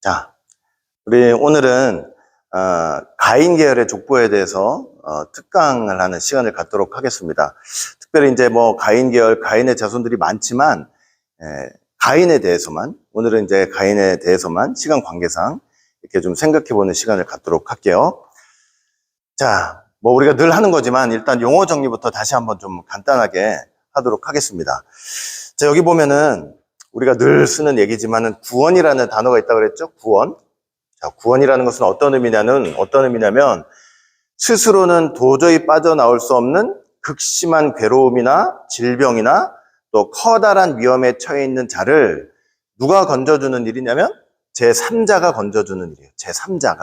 자, 우리 오늘은 가인 계열의 족보에 대해서 특강을 하는 시간을 갖도록 하겠습니다. 특별히 이제 뭐 가인 계열, 가인의 자손들이 많지만 가인에 대해서만, 오늘은 이제 가인에 대해서만 시간 관계상 이렇게 좀 생각해보는 시간을 갖도록 할게요. 자, 뭐 우리가 늘 하는 거지만 일단 용어 정리부터 다시 한번 좀 간단하게 하도록 하겠습니다. 자, 여기 보면은 우리가 늘 쓰는 얘기지만은 구원이라는 단어가 있다고 그랬죠? 구원. 자, 구원이라는 것은 어떤 의미냐면 스스로는 도저히 빠져나올 수 없는 극심한 괴로움이나 질병이나 또 커다란 위험에 처해 있는 자를 누가 건져주는 일이냐면 제3자가 건져주는 일이에요. 제3자가.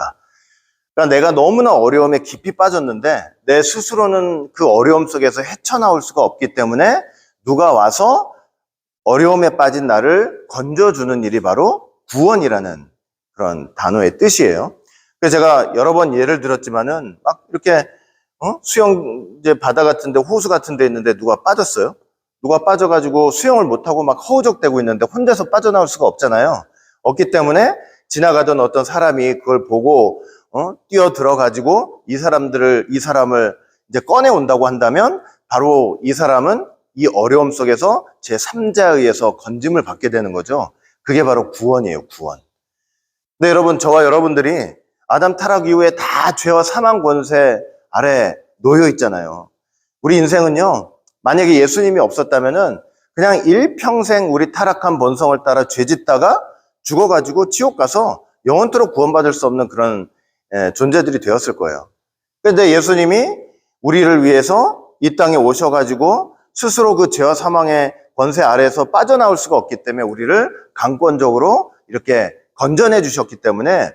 그러니까 내가 너무나 어려움에 깊이 빠졌는데 내 스스로는 그 어려움 속에서 헤쳐나올 수가 없기 때문에 누가 와서 어려움에 빠진 나를 건져주는 일이 바로 구원이라는 그런 단어의 뜻이에요. 그래서 제가 여러 번 예를 들었지만은 막 이렇게 수영 이제 바다 같은데 호수 같은데 있는데 누가 빠졌어요. 누가 빠져가지고 수영을 못하고 막 허우적대고 있는데 혼자서 빠져나올 수가 없잖아요. 없기 때문에 지나가던 어떤 사람이 그걸 보고 뛰어 들어가지고 이 사람을 이제 꺼내 온다고 한다면 바로 이 사람은 이 어려움 속에서 제3자에 의해서 건짐을 받게 되는 거죠. 그게 바로 구원이에요, 구원. 근데 여러분, 저와 여러분들이 아담 타락 이후에 다 죄와 사망 권세 아래 놓여 있잖아요. 우리 인생은요, 만약에 예수님이 없었다면은 그냥 일평생 우리 타락한 본성을 따라 죄 짓다가 죽어가지고 지옥 가서 영원토록 구원받을 수 없는 그런 존재들이 되었을 거예요. 그런데 예수님이 우리를 위해서 이 땅에 오셔가지고 스스로 그 죄와 사망의 권세 아래에서 빠져나올 수가 없기 때문에 우리를 강권적으로 이렇게 건져내 주셨기 때문에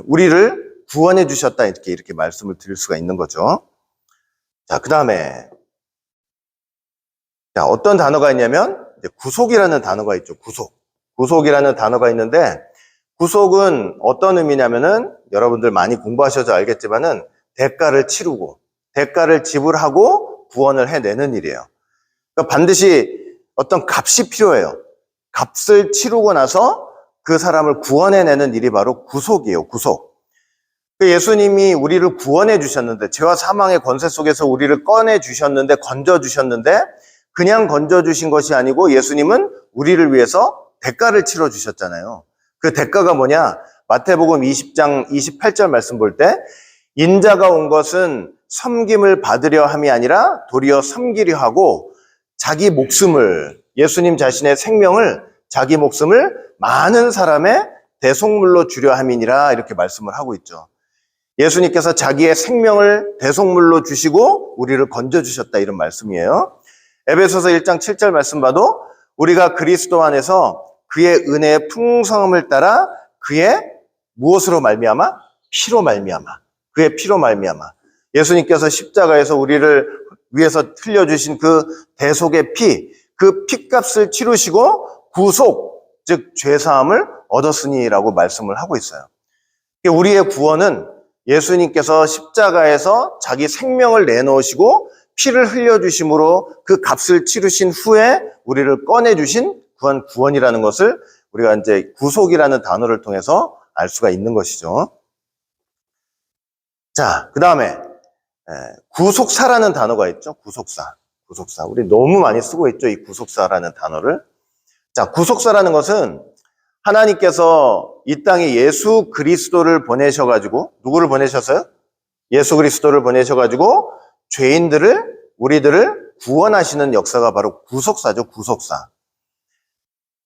우리를 구원해 주셨다 이렇게 말씀을 드릴 수가 있는 거죠. 자, 그 다음에 어떤 단어가 있냐면 이제 구속이라는 단어가 있죠. 구속이라는 단어가 있는데 구속은 어떤 의미냐면은 여러분들 많이 공부하셔서 알겠지만은 대가를 치르고 대가를 지불하고 구원을 해내는 일이에요. 그러니까 반드시 어떤 값이 필요해요. 값을 치르고 나서 그 사람을 구원해내는 일이 바로 구속이에요. 구속. 예수님이 우리를 구원해 주셨는데 죄와 사망의 권세 속에서 우리를 꺼내 주셨는데 건져 주셨는데 그냥 건져 주신 것이 아니고 예수님은 우리를 위해서 대가를 치러 주셨잖아요. 그 대가가 뭐냐? 마태복음 20장 28절 말씀 볼 때 인자가 온 것은 섬김을 받으려 함이 아니라 도리어 섬기려 하고 자기 목숨을, 예수님 자신의 생명을, 자기 목숨을 많은 사람의 대속물로 주려 함이니라 이렇게 말씀을 하고 있죠. 예수님께서 자기의 생명을 대속물로 주시고 우리를 건져주셨다 이런 말씀이에요. 에베소서 1장 7절 말씀 봐도 우리가 그리스도 안에서 그의 은혜의 풍성함을 따라 그의 무엇으로 말미암아? 피로 말미암아. 그의 피로 말미암아. 예수님께서 십자가에서 우리를 위해서 흘려주신 그 대속의 피, 그 피값을 치르시고 구속, 즉 죄사함을 얻었으니라고 말씀을 하고 있어요. 우리의 구원은 예수님께서 십자가에서 자기 생명을 내놓으시고 피를 흘려주심으로 그 값을 치르신 후에 우리를 꺼내주신 구원이라는 것을 우리가 이제 구속이라는 단어를 통해서 알 수가 있는 것이죠. 자, 그 다음에 구속사라는 단어가 있죠. 구속사. 우리 너무 많이 쓰고 있죠. 이 구속사라는 단어를. 자, 구속사라는 것은 하나님께서 이 땅에 예수 그리스도를 보내셔가지고, 누구를 보내셨어요? 예수 그리스도를 보내셔가지고 우리들을 구원하시는 역사가 바로 구속사죠. 구속사.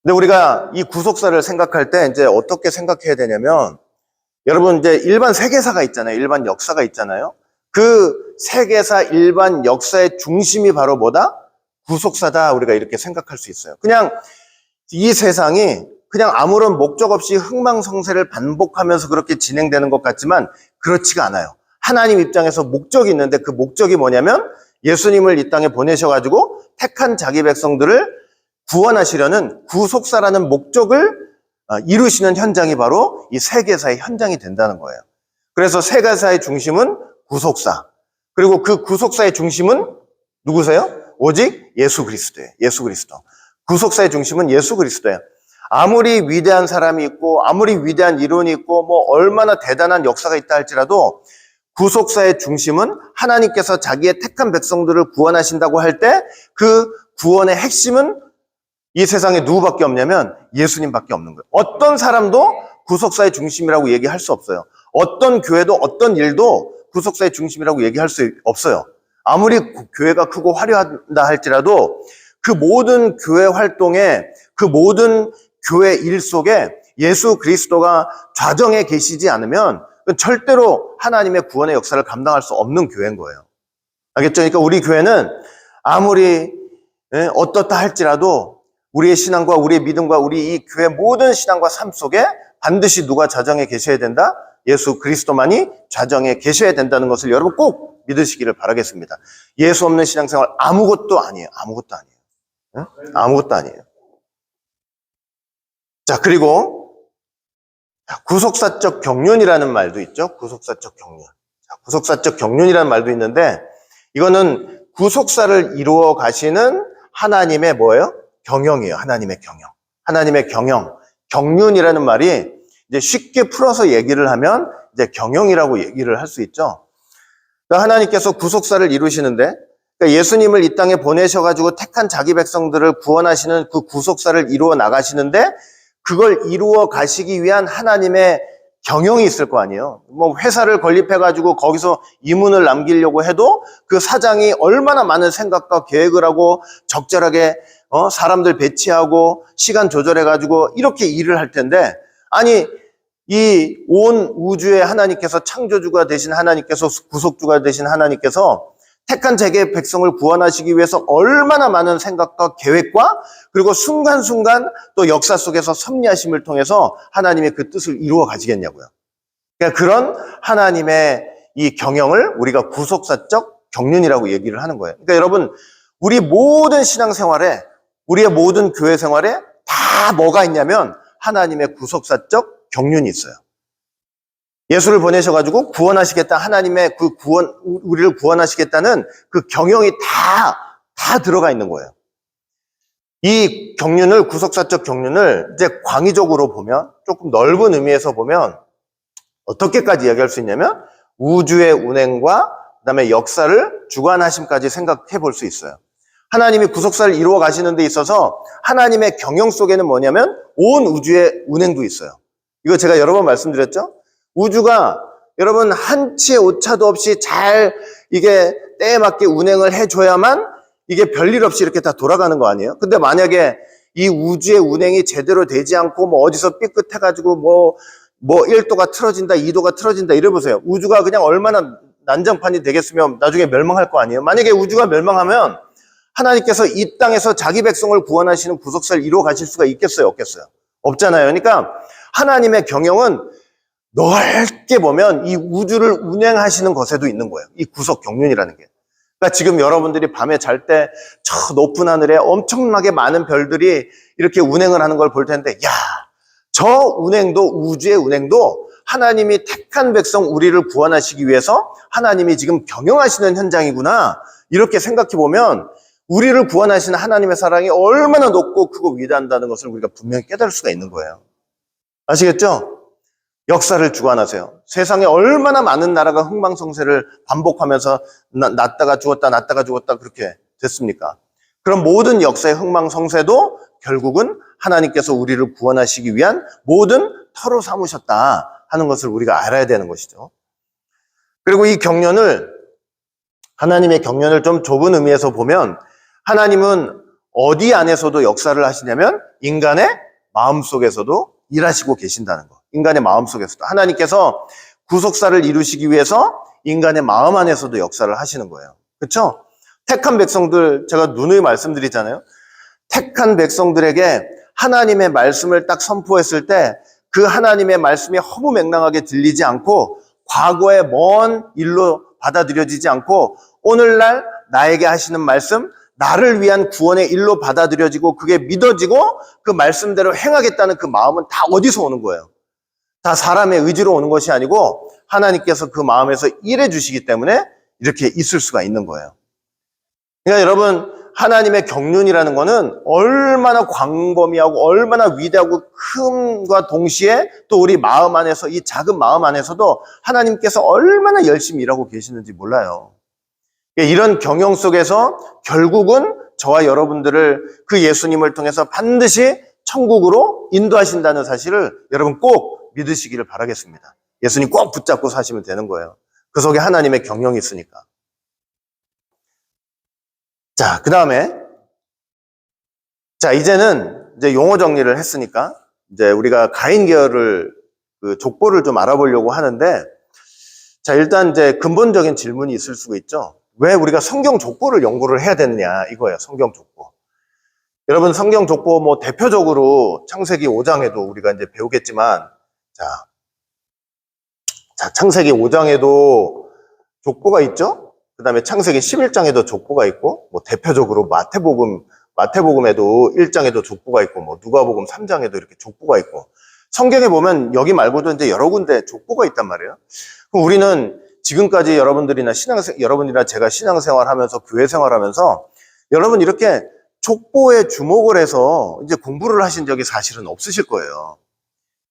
근데 우리가 이 구속사를 생각할 때 이제 어떻게 생각해야 되냐면, 여러분 이제 일반 세계사가 있잖아요. 일반 역사가 있잖아요. 그 세계사 일반 역사의 중심이 바로 뭐다? 구속사다. 우리가 이렇게 생각할 수 있어요. 그냥 이 세상이 그냥 아무런 목적 없이 흥망성쇠를 반복하면서 그렇게 진행되는 것 같지만 그렇지가 않아요. 하나님 입장에서 목적이 있는데 그 목적이 뭐냐면 예수님을 이 땅에 보내셔가지고 택한 자기 백성들을 구원하시려는 구속사라는 목적을 이루시는 현장이 바로 이 세계사의 현장이 된다는 거예요. 그래서 세계사의 중심은 구속사. 그리고 그 구속사의 중심은 누구세요? 오직 예수 그리스도예요. 예수 그리스도. 구속사의 중심은 예수 그리스도예요. 아무리 위대한 사람이 있고 아무리 위대한 이론이 있고 뭐 얼마나 대단한 역사가 있다 할지라도 구속사의 중심은 하나님께서 자기의 택한 백성들을 구원하신다고 할 때 그 구원의 핵심은 이 세상에 누구밖에 없냐면 예수님밖에 없는 거예요. 어떤 사람도 구속사의 중심이라고 얘기할 수 없어요. 어떤 교회도 어떤 일도 구속사의 중심이라고 얘기할 수 없어요. 아무리 교회가 크고 화려하다 할지라도 그 모든 교회 활동에 그 모든 교회 일 속에 예수 그리스도가 좌정에 계시지 않으면 절대로 하나님의 구원의 역사를 감당할 수 없는 교회인 거예요. 알겠죠? 그러니까 우리 교회는 아무리 어떻다 할지라도 우리의 신앙과 우리의 믿음과 우리 이 교회 모든 신앙과 삶 속에 반드시 누가 좌정에 계셔야 된다? 예수 그리스도만이 좌정에 계셔야 된다는 것을 여러분 꼭 믿으시기를 바라겠습니다. 예수 없는 신앙생활 아무것도 아니에요. 아무것도 아니에요. 아무것도 아니에요. 자, 그리고 구속사적 경륜이라는 말도 있죠. 구속사적 경륜. 자, 구속사적 경륜이라는 말도 있는데 이거는 구속사를 이루어 가시는 하나님의 뭐예요? 경영이에요. 하나님의 경영. 하나님의 경영. 경륜이라는 말이 이제 쉽게 풀어서 얘기를 하면 이제 경영이라고 얘기를 할 수 있죠. 그러니까 하나님께서 구속사를 이루시는데 그러니까 예수님을 이 땅에 보내셔가지고 택한 자기 백성들을 구원하시는 그 구속사를 이루어 나가시는데 그걸 이루어 가시기 위한 하나님의 경영이 있을 거 아니에요. 뭐 회사를 건립해가지고 거기서 이문을 남기려고 해도 그 사장이 얼마나 많은 생각과 계획을 하고 적절하게 사람들 배치하고 시간 조절해가지고 이렇게 일을 할 텐데 아니 이 온 우주의 하나님께서 창조주가 되신 하나님께서 구속주가 되신 하나님께서 택한 자기의 백성을 구원하시기 위해서 얼마나 많은 생각과 계획과 그리고 순간순간 또 역사 속에서 섭리하심을 통해서 하나님의 그 뜻을 이루어 가시겠냐고요. 그러니까 그런 하나님의 이 경영을 우리가 구속사적 경륜이라고 얘기를 하는 거예요. 그러니까 여러분 우리 모든 신앙생활에 우리의 모든 교회 생활에 다 뭐가 있냐면 하나님의 구속사적 경륜이 있어요. 예수를 보내셔가지고 구원하시겠다. 하나님의 그 구원, 우리를 구원하시겠다는 그 경영이 다 들어가 있는 거예요. 이 경륜을, 구속사적 경륜을 이제 광의적으로 보면, 조금 넓은 의미에서 보면, 어떻게까지 이야기할 수 있냐면, 우주의 운행과 그 다음에 역사를 주관하심까지 생각해 볼 수 있어요. 하나님이 구속사를 이루어 가시는 데 있어서 하나님의 경영 속에는 뭐냐면, 온 우주의 운행도 있어요. 이거 제가 여러 번 말씀드렸죠? 우주가 여러분 한치의 오차도 없이 잘 이게 때에 맞게 운행을 해줘야만 이게 별일 없이 이렇게 다 돌아가는 거 아니에요? 근데 만약에 이 우주의 운행이 제대로 되지 않고 뭐 어디서 삐끗해가지고 뭐 1도가 틀어진다, 2도가 틀어진다 이래보세요. 우주가 그냥 얼마나 난장판이 되겠으면 나중에 멸망할 거 아니에요? 만약에 우주가 멸망하면 하나님께서 이 땅에서 자기 백성을 구원하시는 구속사를 이루어 가실 수가 있겠어요? 없겠어요? 없잖아요. 그러니까 하나님의 경영은 넓게 보면 이 우주를 운행하시는 것에도 있는 거예요. 이 구속 경륜이라는 게. 그러니까 지금 여러분들이 밤에 잘 때 저 높은 하늘에 엄청나게 많은 별들이 이렇게 운행을 하는 걸 볼 텐데, 야, 저 운행도, 우주의 운행도 하나님이 택한 백성 우리를 구원하시기 위해서 하나님이 지금 경영하시는 현장이구나. 이렇게 생각해 보면 우리를 구원하시는 하나님의 사랑이 얼마나 높고 크고 위대하다는 것을 우리가 분명히 깨달을 수가 있는 거예요. 아시겠죠? 역사를 주관하세요. 세상에 얼마나 많은 나라가 흥망성쇠를 반복하면서 났다가 죽었다 그렇게 됐습니까? 그럼 모든 역사의 흥망성쇠도 결국은 하나님께서 우리를 구원하시기 위한 모든 터로 삼으셨다 하는 것을 우리가 알아야 되는 것이죠. 그리고 이 경륜을, 하나님의 경륜을 좀 좁은 의미에서 보면 하나님은 어디 안에서도 역사를 하시냐면 인간의 마음속에서도 일하시고 계신다는 거. 인간의 마음속에서도. 하나님께서 구속사를 이루시기 위해서 인간의 마음 안에서도 역사를 하시는 거예요. 그렇죠? 택한 백성들, 제가 누누이 말씀드리잖아요. 택한 백성들에게 하나님의 말씀을 딱 선포했을 때 그 하나님의 말씀이 허무맹랑하게 들리지 않고 과거의 먼 일로 받아들여지지 않고 오늘날 나에게 하시는 말씀, 나를 위한 구원의 일로 받아들여지고 그게 믿어지고 그 말씀대로 행하겠다는 그 마음은 다 어디서 오는 거예요? 다 사람의 의지로 오는 것이 아니고 하나님께서 그 마음에서 일해 주시기 때문에 이렇게 있을 수가 있는 거예요. 그러니까 여러분, 하나님의 경륜이라는 거는 얼마나 광범위하고 얼마나 위대하고 큼과 동시에 또 우리 마음 안에서, 이 작은 마음 안에서도 하나님께서 얼마나 열심히 일하고 계시는지 몰라요. 이런 경영 속에서 결국은 저와 여러분들을 그 예수님을 통해서 반드시 천국으로 인도하신다는 사실을 여러분 꼭 믿으시기를 바라겠습니다. 예수님 꼭 붙잡고 사시면 되는 거예요. 그 속에 하나님의 경영이 있으니까. 자, 그 다음에, 자, 이제는 이제 용어 정리를 했으니까, 이제 우리가 가인 계열을, 그 족보를 좀 알아보려고 하는데, 자, 일단 이제 근본적인 질문이 있을 수가 있죠. 왜 우리가 성경 족보를 연구를 해야 되느냐, 이거예요, 성경 족보. 여러분, 성경 족보 뭐 대표적으로 창세기 5장에도 우리가 이제 배우겠지만, 자, 창세기 5장에도 족보가 있죠? 그 다음에 창세기 11장에도 족보가 있고, 뭐 대표적으로 마태복음에도 1장에도 족보가 있고, 뭐 누가복음 3장에도 이렇게 족보가 있고, 성경에 보면 여기 말고도 이제 여러 군데 족보가 있단 말이에요. 그럼 우리는 지금까지 여러분들이나 제가 신앙생활 하면서, 교회 생활하면서, 여러분 이렇게 족보에 주목을 해서 이제 공부를 하신 적이 사실은 없으실 거예요.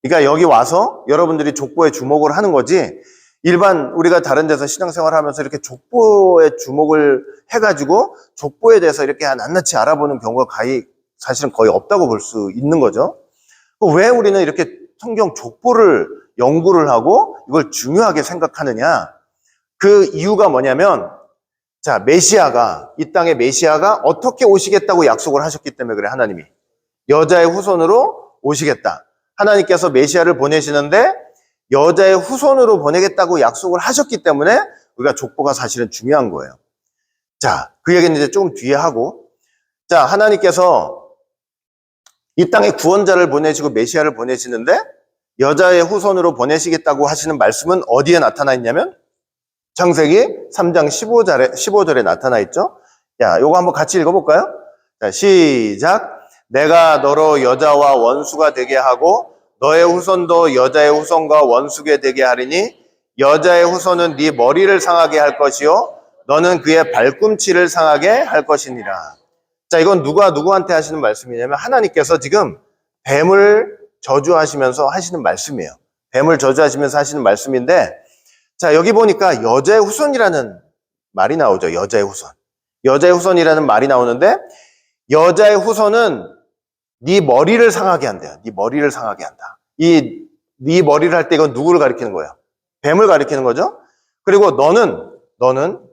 그러니까 여기 와서 여러분들이 족보에 주목을 하는 거지, 일반 우리가 다른 데서 신앙생활 하면서 이렇게 족보에 주목을 해가지고 족보에 대해서 이렇게 낱낱이 알아보는 경우가 사실은 거의 없다고 볼 수 있는 거죠. 왜 우리는 이렇게 성경 족보를 연구를 하고 이걸 중요하게 생각하느냐? 그 이유가 뭐냐면, 자, 이 땅의 메시아가 어떻게 오시겠다고 약속을 하셨기 때문에 그래, 하나님이. 여자의 후손으로 오시겠다. 하나님께서 메시아를 보내시는데 여자의 후손으로 보내겠다고 약속을 하셨기 때문에 우리가 족보가 사실은 중요한 거예요. 자, 그 얘기는 이제 조금 뒤에 하고, 자, 하나님께서 이 땅에 구원자를 보내시고 메시아를 보내시는데 여자의 후손으로 보내시겠다고 하시는 말씀은 어디에 나타나 있냐면 창세기 3장 15절에 나타나 있죠. 야, 요거 한번 같이 읽어볼까요? 자, 시작. 내가 너로 여자와 원수가 되게 하고 너의 후손도 여자의 후손과 원수게 되게 하리니 여자의 후손은 네 머리를 상하게 할 것이요 너는 그의 발꿈치를 상하게 할 것이니라. 자, 이건 누가 누구한테 하시는 말씀이냐면 하나님께서 지금 뱀을 저주하시면서 하시는 말씀이에요. 뱀을 저주하시면서 하시는 말씀인데, 자, 여기 보니까 여자의 후손이라는 말이 나오죠. 여자의 후손. 여자의 후손이라는 말이 나오는데, 여자의 후손은 네 머리를 상하게 한대요. 네 머리를 상하게 한다. 네 머리를 할 때 이건 누구를 가리키는 거예요? 뱀을 가리키는 거죠. 그리고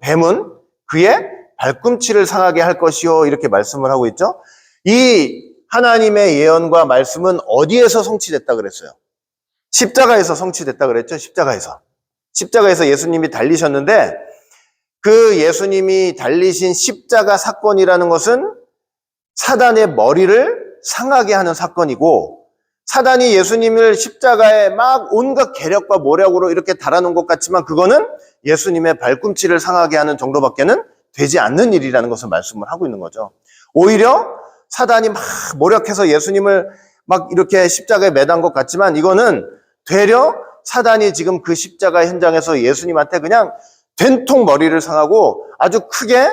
뱀은 그의 발꿈치를 상하게 할 것이요, 이렇게 말씀을 하고 있죠. 이 하나님의 예언과 말씀은 어디에서 성취됐다 그랬어요? 십자가에서 성취됐다 그랬죠. 십자가에서 예수님이 달리셨는데, 그 예수님이 달리신 십자가 사건이라는 것은 사단의 머리를 상하게 하는 사건이고, 사단이 예수님을 십자가에 막 온갖 계략과 모략으로 이렇게 달아놓은 것 같지만 그거는 예수님의 발꿈치를 상하게 하는 정도밖에는 되지 않는 일이라는 것을 말씀을 하고 있는 거죠. 오히려 사단이 막 모략해서 예수님을 막 이렇게 십자가에 매단 것 같지만 이거는 되려 사단이 지금 그 십자가 현장에서 예수님한테 그냥 된통 머리를 상하고 아주 크게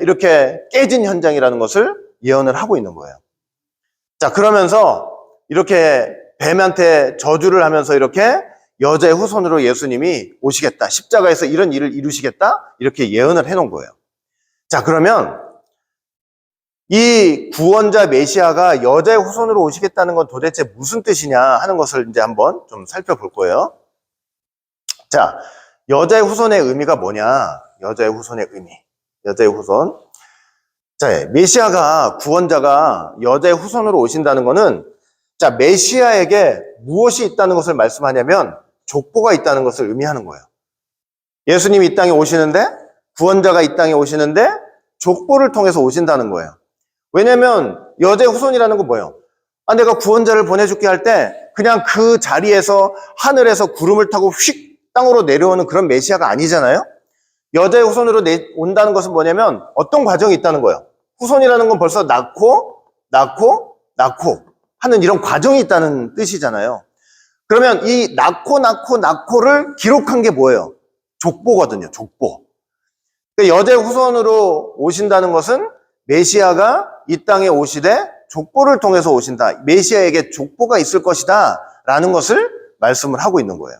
이렇게 깨진 현장이라는 것을 예언을 하고 있는 거예요. 자, 그러면서 이렇게 뱀한테 저주를 하면서 이렇게 여자의 후손으로 예수님이 오시겠다, 십자가에서 이런 일을 이루시겠다, 이렇게 예언을 해놓은 거예요. 자, 그러면 이 구원자 메시아가 여자의 후손으로 오시겠다는 건 도대체 무슨 뜻이냐 하는 것을 이제 한번 좀 살펴볼 거예요. 자, 여자의 후손의 의미가 뭐냐? 여자의 후손의 의미. 여자의 후손. 자, 메시아가, 구원자가 여자의 후손으로 오신다는 것은, 자, 메시아에게 무엇이 있다는 것을 말씀하냐면 족보가 있다는 것을 의미하는 거예요. 예수님이 이 땅에 오시는데, 구원자가 이 땅에 오시는데 족보를 통해서 오신다는 거예요. 왜냐면 여자의 후손이라는 건 뭐예요? 내가 구원자를 보내줄게 할 때 그냥 그 자리에서 하늘에서 구름을 타고 휙 땅으로 내려오는 그런 메시아가 아니잖아요. 여자의 후손으로 온다는 것은 뭐냐면 어떤 과정이 있다는 거예요. 후손이라는 건 벌써 낳고 하는 이런 과정이 있다는 뜻이잖아요. 그러면 이 낳고를 기록한 게 뭐예요? 족보거든요. 족보. 여자의 후손으로 오신다는 것은 메시아가 이 땅에 오시되 족보를 통해서 오신다. 메시아에게 족보가 있을 것이다 라는 것을 말씀을 하고 있는 거예요.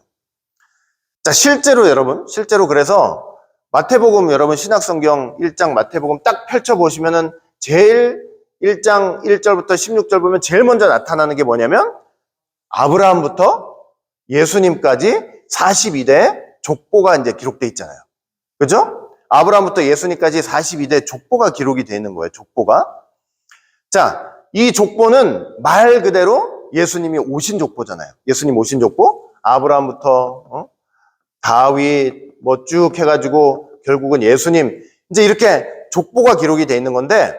자, 실제로 여러분, 실제로 그래서 마태복음, 여러분 신약성경 1장 마태복음 딱 펼쳐보시면은 제일 1장 1절부터 16절 보면 제일 먼저 나타나는 게 뭐냐면 아브라함부터 예수님까지 42대 족보가 이제 기록돼 있잖아요. 그죠? 아브라함부터 예수님까지 42대 족보가 기록이 되어 있는 거예요. 족보가. 자, 이 족보는 말 그대로 예수님이 오신 족보잖아요. 예수님 오신 족보. 아브라함부터 다윗 뭐 쭉 해가지고 결국은 예수님 이제 이렇게 족보가 기록이 되어 있는 건데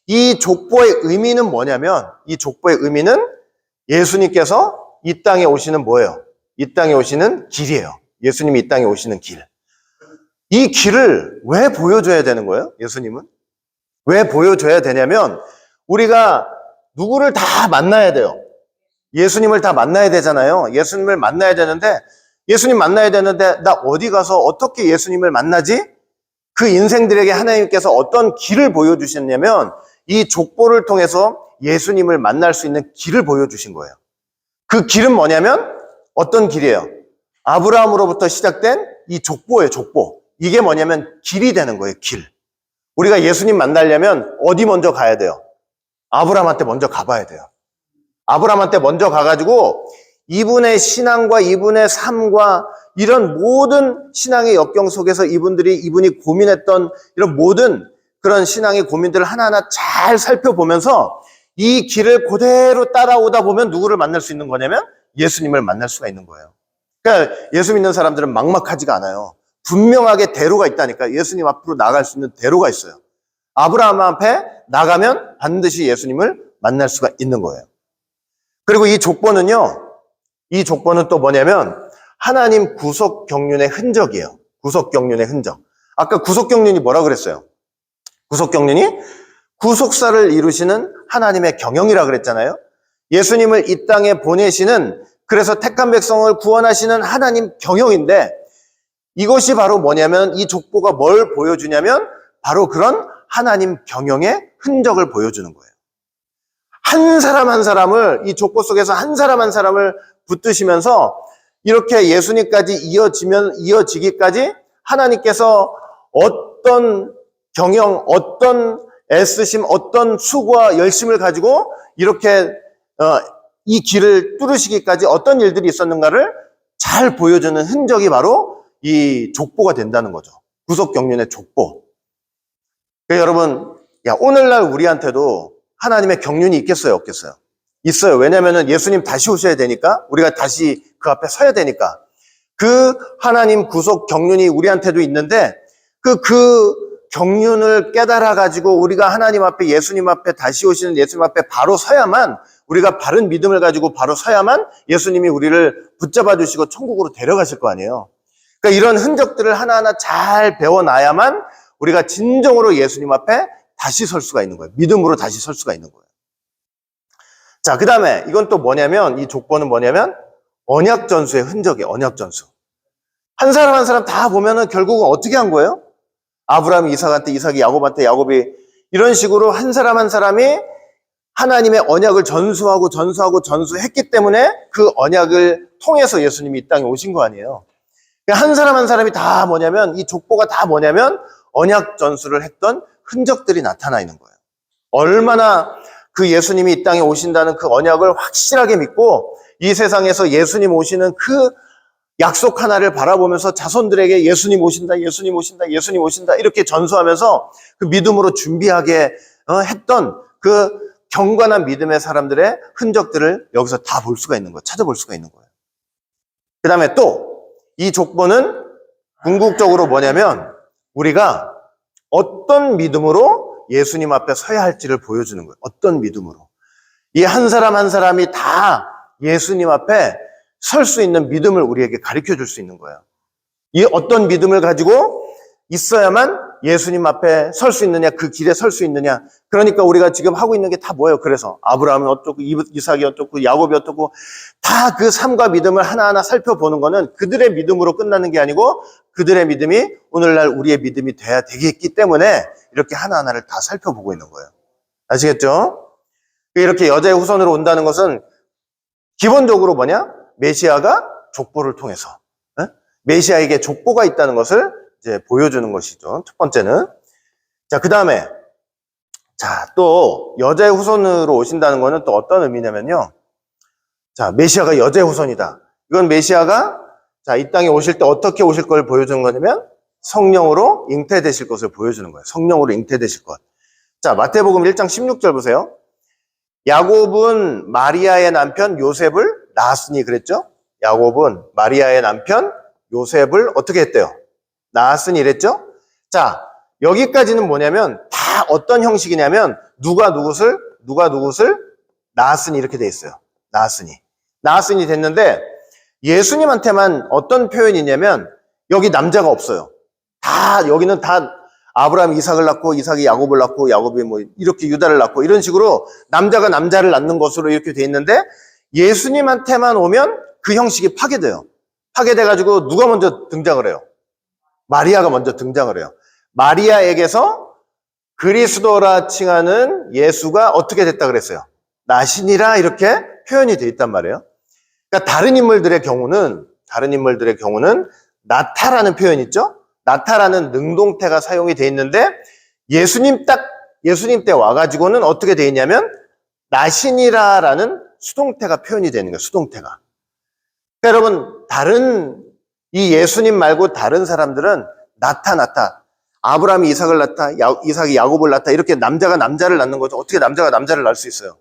이 족보의 의미는 뭐냐면 이 족보의 의미는 예수님께서 이 땅에 오시는 뭐예요? 이 땅에 오시는 길이에요. 예수님이 이 땅에 오시는 길. 이 길을 왜 보여줘야 되는 거예요? 예수님은? 왜 보여줘야 되냐면 우리가 누구를 다 만나야 돼요. 예수님을 다 만나야 되잖아요. 예수님을 만나야 되는데 예수님 만나야 되는데 나 어디 가서 어떻게 예수님을 만나지? 그 인생들에게 하나님께서 어떤 길을 보여주셨냐면 이 족보를 통해서 예수님을 만날 수 있는 길을 보여주신 거예요. 그 길은 뭐냐면 어떤 길이에요? 아브라함으로부터 시작된 이 족보예요, 족보. 이게 뭐냐면 길이 되는 거예요, 길. 우리가 예수님 만나려면 어디 먼저 가야 돼요? 아브라함한테 먼저 가봐야 돼요. 아브라함한테 먼저 가가지고 이분의 신앙과 이분의 삶과 이런 모든 신앙의 역경 속에서 이분이 고민했던 이런 모든 그런 신앙의 고민들을 하나하나 잘 살펴보면서 이 길을 그대로 따라오다 보면 누구를 만날 수 있는 거냐면 예수님을 만날 수가 있는 거예요. 그러니까 예수 믿는 사람들은 막막하지가 않아요. 분명하게 대로가 있다니까. 예수님 앞으로 나아갈 수 있는 대로가 있어요. 아브라함 앞에 나가면 반드시 예수님을 만날 수가 있는 거예요. 그리고 이 족보는요. 이 족보는 또 뭐냐면 하나님 구속 경륜의 흔적이에요. 구속 경륜의 흔적. 아까 구속 경륜이 뭐라 그랬어요? 구속 경륜이 구속사를 이루시는 하나님의 경영이라 그랬잖아요. 예수님을 이 땅에 보내시는 그래서 택한 백성을 구원하시는 하나님 경영인데 이것이 바로 뭐냐면 이 족보가 뭘 보여주냐면 바로 그런 하나님 경영의 흔적을 보여주는 거예요. 한 사람 한 사람을 이 족보 속에서 한 사람 한 사람을 붙드시면서 이렇게 예수님까지 이어지기까지 하나님께서 어떤 경영, 어떤 애쓰심, 어떤 수고와 열심을 가지고 이렇게 이 길을 뚫으시기까지 어떤 일들이 있었는가를 잘 보여주는 흔적이 바로 이 족보가 된다는 거죠. 구속 경륜의 족보. 그러니까 여러분, 오늘날 우리한테도 하나님의 경륜이 있겠어요, 없겠어요? 있어요. 왜냐하면 예수님 다시 오셔야 되니까, 우리가 다시 그 앞에 서야 되니까. 그 하나님 구속 경륜이 우리한테도 있는데, 그 경륜을 깨달아가지고 우리가 하나님 앞에, 예수님 앞에, 다시 오시는 예수님 앞에 바로 서야만, 우리가 바른 믿음을 가지고 바로 서야만 예수님이 우리를 붙잡아 주시고 천국으로 데려가실 거 아니에요. 그러니까 이런 흔적들을 하나하나 잘 배워놔야만 우리가 진정으로 예수님 앞에 다시 설 수가 있는 거예요. 믿음으로 다시 설 수가 있는 거예요. 자, 그 다음에 이건 또 뭐냐면, 이 족보는 뭐냐면 언약전수의 흔적이에요. 언약전수. 한 사람 한 사람 다 보면은 결국은 어떻게 한 거예요? 아브라함이 이삭한테, 이삭이 야곱한테, 야곱이 이런 식으로 한 사람 한 사람이 하나님의 언약을 전수했기 때문에 그 언약을 통해서 예수님이 이 땅에 오신 거 아니에요. 한 사람 한 사람이 다 뭐냐면, 이 족보가 다 뭐냐면 언약 전수를 했던 흔적들이 나타나 있는 거예요. 얼마나 그 예수님이 이 땅에 오신다는 그 언약을 확실하게 믿고 이 세상에서 예수님 오시는 그 약속 하나를 바라보면서 자손들에게 예수님 오신다, 예수님 오신다, 예수님 오신다 이렇게 전수하면서 그 믿음으로 준비하게 했던 그 경건한 믿음의 사람들의 흔적들을 여기서 다 볼 수가 있는 거예요. 찾아볼 수가 있는 거예요. 그 다음에 또 이 족보는 궁극적으로 뭐냐면 우리가 어떤 믿음으로 예수님 앞에 서야 할지를 보여주는 거예요. 어떤 믿음으로. 이 한 사람 한 사람이 다 예수님 앞에 설 수 있는 믿음을 우리에게 가르쳐 줄 수 있는 거예요. 이 어떤 믿음을 가지고 있어야만 예수님 앞에 설 수 있느냐, 그 길에 설 수 있느냐. 그러니까 우리가 지금 하고 있는 게 다 뭐예요? 그래서 아브라함이 어떻고, 이삭이 어떻고, 야곱이 어떻고, 다 그 삶과 믿음을 하나하나 살펴보는 거는 그들의 믿음으로 끝나는 게 아니고 그들의 믿음이 오늘날 우리의 믿음이 돼야 되겠기 때문에 이렇게 하나하나를 다 살펴보고 있는 거예요. 아시겠죠? 이렇게 여자의 후손으로 온다는 것은 기본적으로 뭐냐? 메시아가 족보를 통해서, 메시아에게 족보가 있다는 것을 이제 보여주는 것이죠. 첫 번째는. 자, 그 다음에, 자, 또 여자의 후손으로 오신다는 것은 또 어떤 의미냐면요. 자, 메시아가 여자의 후손이다. 이건 메시아가 자, 이 땅에 오실 때 어떻게 오실 걸 보여주는 거냐면 성령으로 잉태되실 것을 보여주는 거예요. 성령으로 잉태되실 것. 자, 마태복음 1장 16절 보세요. 야곱은 마리아의 남편 요셉을 낳았으니 그랬죠? 야곱은 마리아의 남편 요셉을 어떻게 했대요? 낳았으니 이랬죠? 자, 여기까지는 뭐냐면 다 어떤 형식이냐면 누가 누구를 낳았으니 이렇게 돼 있어요. 낳았으니 됐는데 예수님한테만 어떤 표현이 있냐면 여기 남자가 없어요. 여기는 다 아브라함이 이삭을 낳고 이삭이 야곱을 낳고 야곱이 뭐 이렇게 유다를 낳고 이런 식으로 남자가 남자를 낳는 것으로 이렇게 돼 있는데 예수님한테만 오면 그 형식이 파괴돼요. 파괴돼가지고 누가 먼저 등장을 해요? 마리아가 먼저 등장을 해요. 마리아에게서 그리스도라 칭하는 예수가 어떻게 됐다 그랬어요? 나시니라 이렇게 표현이 돼 있단 말이에요. 그러니까 다른 인물들의 경우는 나타라는 표현 있죠? 나타라는 능동태가 사용이 돼 있는데 예수님 때 와가지고는 어떻게 돼 있냐면 나시니라라는 수동태가 표현이 되는 거예요. 수동태가. 그러니까 여러분 이 예수님 말고 다른 사람들은 나타 아브라함이 이삭을 낳다 이삭이 야곱을 낳다 이렇게 남자가 남자를 낳는 거죠. 어떻게 남자가 남자를 낳을 수 있어요?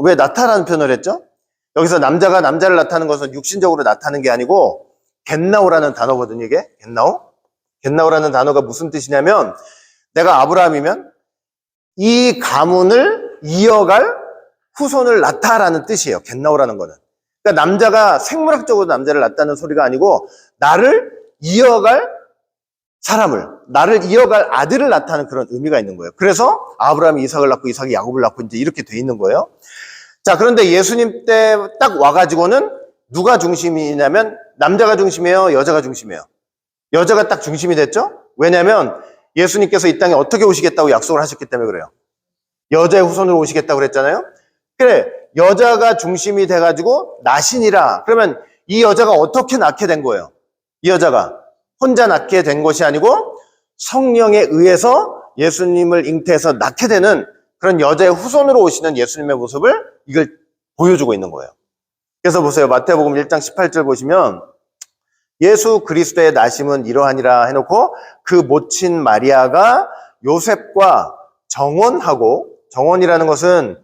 왜 나타라는 표현을 했죠? 여기서 남자가 남자를 나타내는 것은 육신적으로 나타내는 게 아니고 겟나오라는 단어거든요. 이게 겟나오라는 단어가 무슨 뜻이냐면 내가 아브라함이면 이 가문을 이어갈 후손을 낳다라는 뜻이에요. 겟나오라는 거는. 그러니까 남자가 생물학적으로 남자를 낳다는 소리가 아니고 나를 이어갈 아들을 낳다는 그런 의미가 있는 거예요. 그래서 아브라함이 이삭을 낳고 이삭이 야곱을 낳고 이제 이렇게 돼 있는 거예요. 자, 그런데 예수님 때 딱 와가지고는 누가 중심이냐면 남자가 중심이에요? 여자가 중심이에요? 여자가 딱 중심이 됐죠? 왜냐면 예수님께서 이 땅에 어떻게 오시겠다고 약속을 하셨기 때문에 그래요. 여자의 후손으로 오시겠다고 그랬잖아요? 그래, 여자가 중심이 돼가지고 나시니라. 그러면 이 여자가 어떻게 낳게 된 거예요? 이 여자가 혼자 낳게 된 것이 아니고 성령에 의해서 예수님을 잉태해서 낳게 되는 그런 여자의 후손으로 오시는 예수님의 모습을 이걸 보여주고 있는 거예요. 그래서 보세요. 마태복음 1장 18절 보시면 예수 그리스도의 나심은 이러하니라 해놓고 그 모친 마리아가 요셉과 정혼이라는 것은